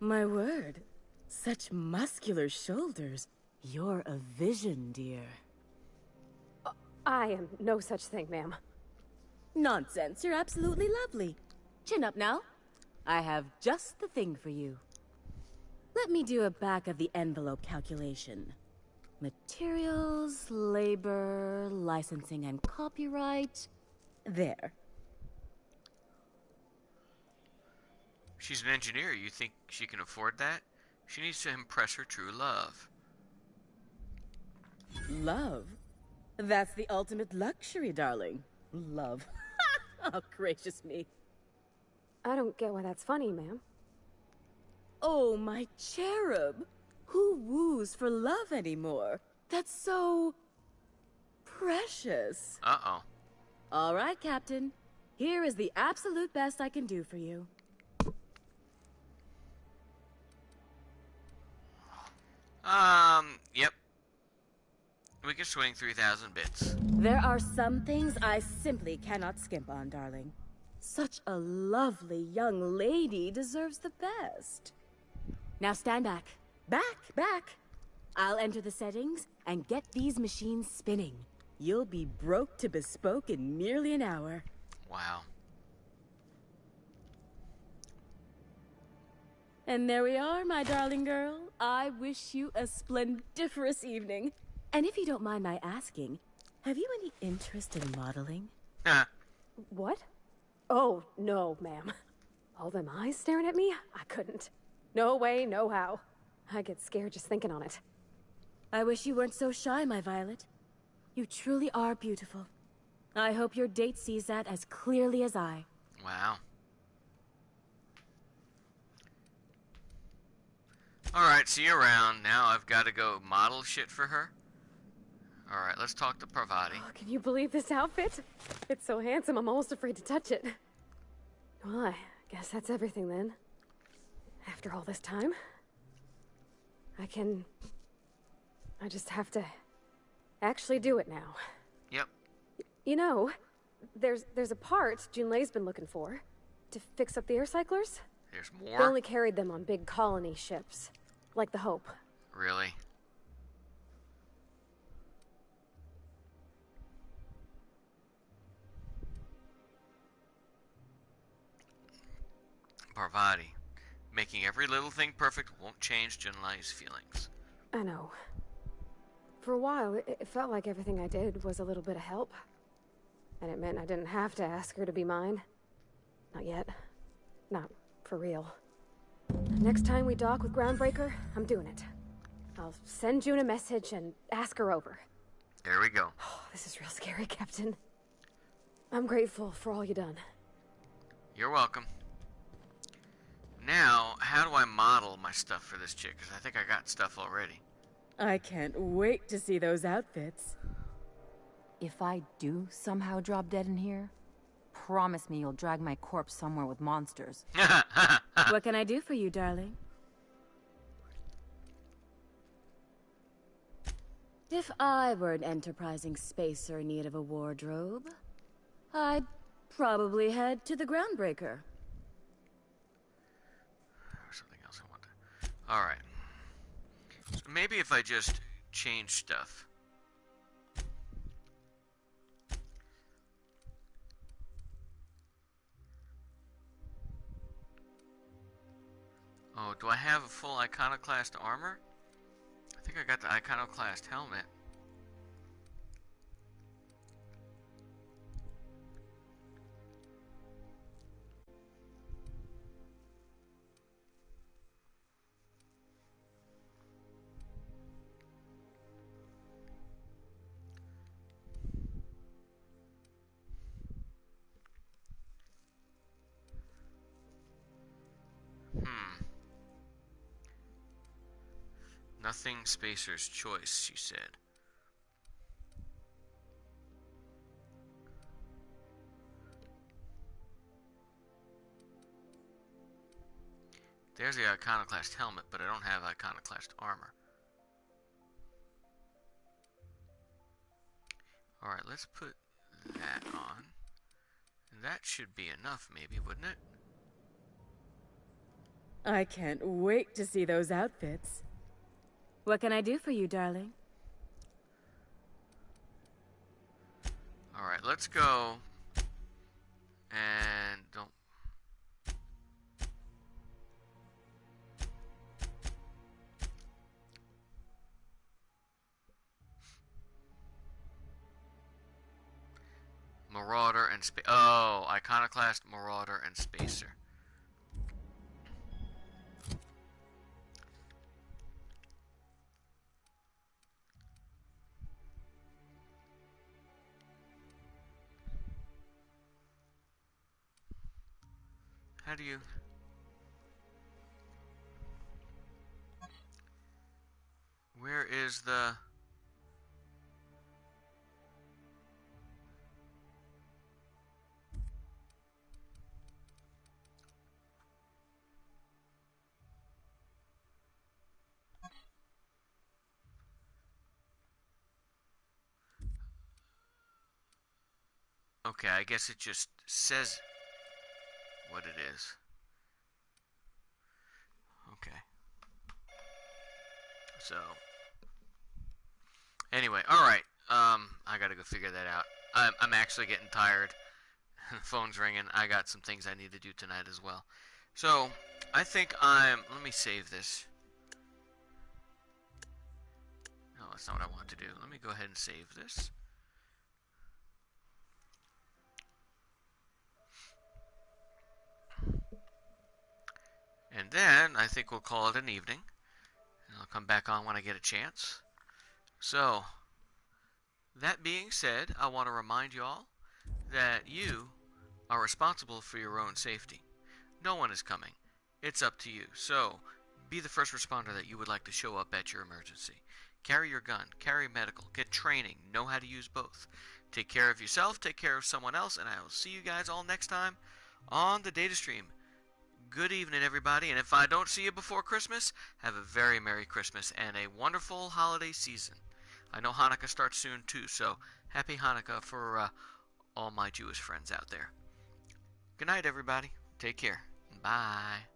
My word. Such muscular shoulders. You're a vision, dear. I am no such thing, ma'am. Nonsense. You're absolutely lovely. Chin up now. I have just the thing for you. Let me do a back-of-the-envelope calculation. Materials, labor, licensing and copyright. There. She's an engineer. You think she can afford that? She needs to impress her true love. Love? That's the ultimate luxury, darling. Love. Oh, gracious me. I don't get why that's funny, ma'am. Oh, my cherub. Who woos for love anymore? That's so... precious. Uh-oh. All right, Captain. Here is the absolute best I can do for you. Yep. We can swing 3,000 bits. There are some things I simply cannot skimp on, darling. Such a lovely young lady deserves the best. Now stand back. Back! I'll enter the settings and get these machines spinning. You'll be broke to bespoke in merely an hour. Wow. And there we are, my darling girl. I wish you a splendiferous evening. And if you don't mind my asking, have you any interest in modeling? What? Oh, no, ma'am. All them eyes staring at me? I couldn't. No way, no how. I get scared just thinking on it. I wish you weren't so shy, my Violet. You truly are beautiful. I hope your date sees that as clearly as I. Wow. Alright, see you around. Now I've got to go model shit for her. Alright, let's talk to Parvati. Oh, can you believe this outfit? It's so handsome, I'm almost afraid to touch it. Well, I guess that's everything then. After all this time. I just have to actually do it now. Yep. You know, there's a part Junlei's been looking for to fix up the air cyclers. There's more? They only carried them on big colony ships, like the Hope. Really? Parvati. Making every little thing perfect won't change Junlei's feelings. I know. For a while, it felt like everything I did was a little bit of help. And it meant I didn't have to ask her to be mine. Not yet. Not for real. Next time we dock with Groundbreaker, I'm doing it. I'll send June a message and ask her over. There we go. Oh, this is real scary, Captain. I'm grateful for all you done. You're welcome. Now, how do I model my stuff for this chick? Because I think I got stuff already. I can't wait to see those outfits. If I do somehow drop dead in here, promise me you'll drag my corpse somewhere with monsters. What can I do for you, darling? If I were an enterprising spacer in need of a wardrobe, I'd probably head to the Groundbreaker. Something else I want to... Alright. So maybe if I just change stuff. Oh, do I have a full Iconoclast armor? I think I got the Iconoclast helmet. Nothing Spacer's choice, she said. There's the Iconoclast helmet, but I don't have Iconoclast armor. Alright, let's put that on. That should be enough, maybe, wouldn't it? I can't wait to see those outfits. What can I do for you, darling? Alright, let's go. And don't... Marauder and Oh, Iconoclast, Marauder, and Spacer. How do you... Where is the... Okay, I guess it just says what it is. Okay. So, anyway, alright. I gotta go figure that out. I'm actually getting tired. The phone's ringing. I got some things I need to do tonight as well. So, I think let me save this. No, that's not what I want to do. Let me go ahead and save this. And then, I think we'll call it an evening. And I'll come back on when I get a chance. So, that being said, I want to remind you all that you are responsible for your own safety. No one is coming. It's up to you. So, be the first responder that you would like to show up at your emergency. Carry your gun. Carry medical. Get training. Know how to use both. Take care of yourself. Take care of someone else. And I will see you guys all next time on the Data Stream. good evening, everybody. And if I don't see you before Christmas, have a very Merry Christmas and a wonderful holiday season. I know Hanukkah starts soon, too, so happy Hanukkah for all my Jewish friends out there. Good night, everybody. Take care. Bye.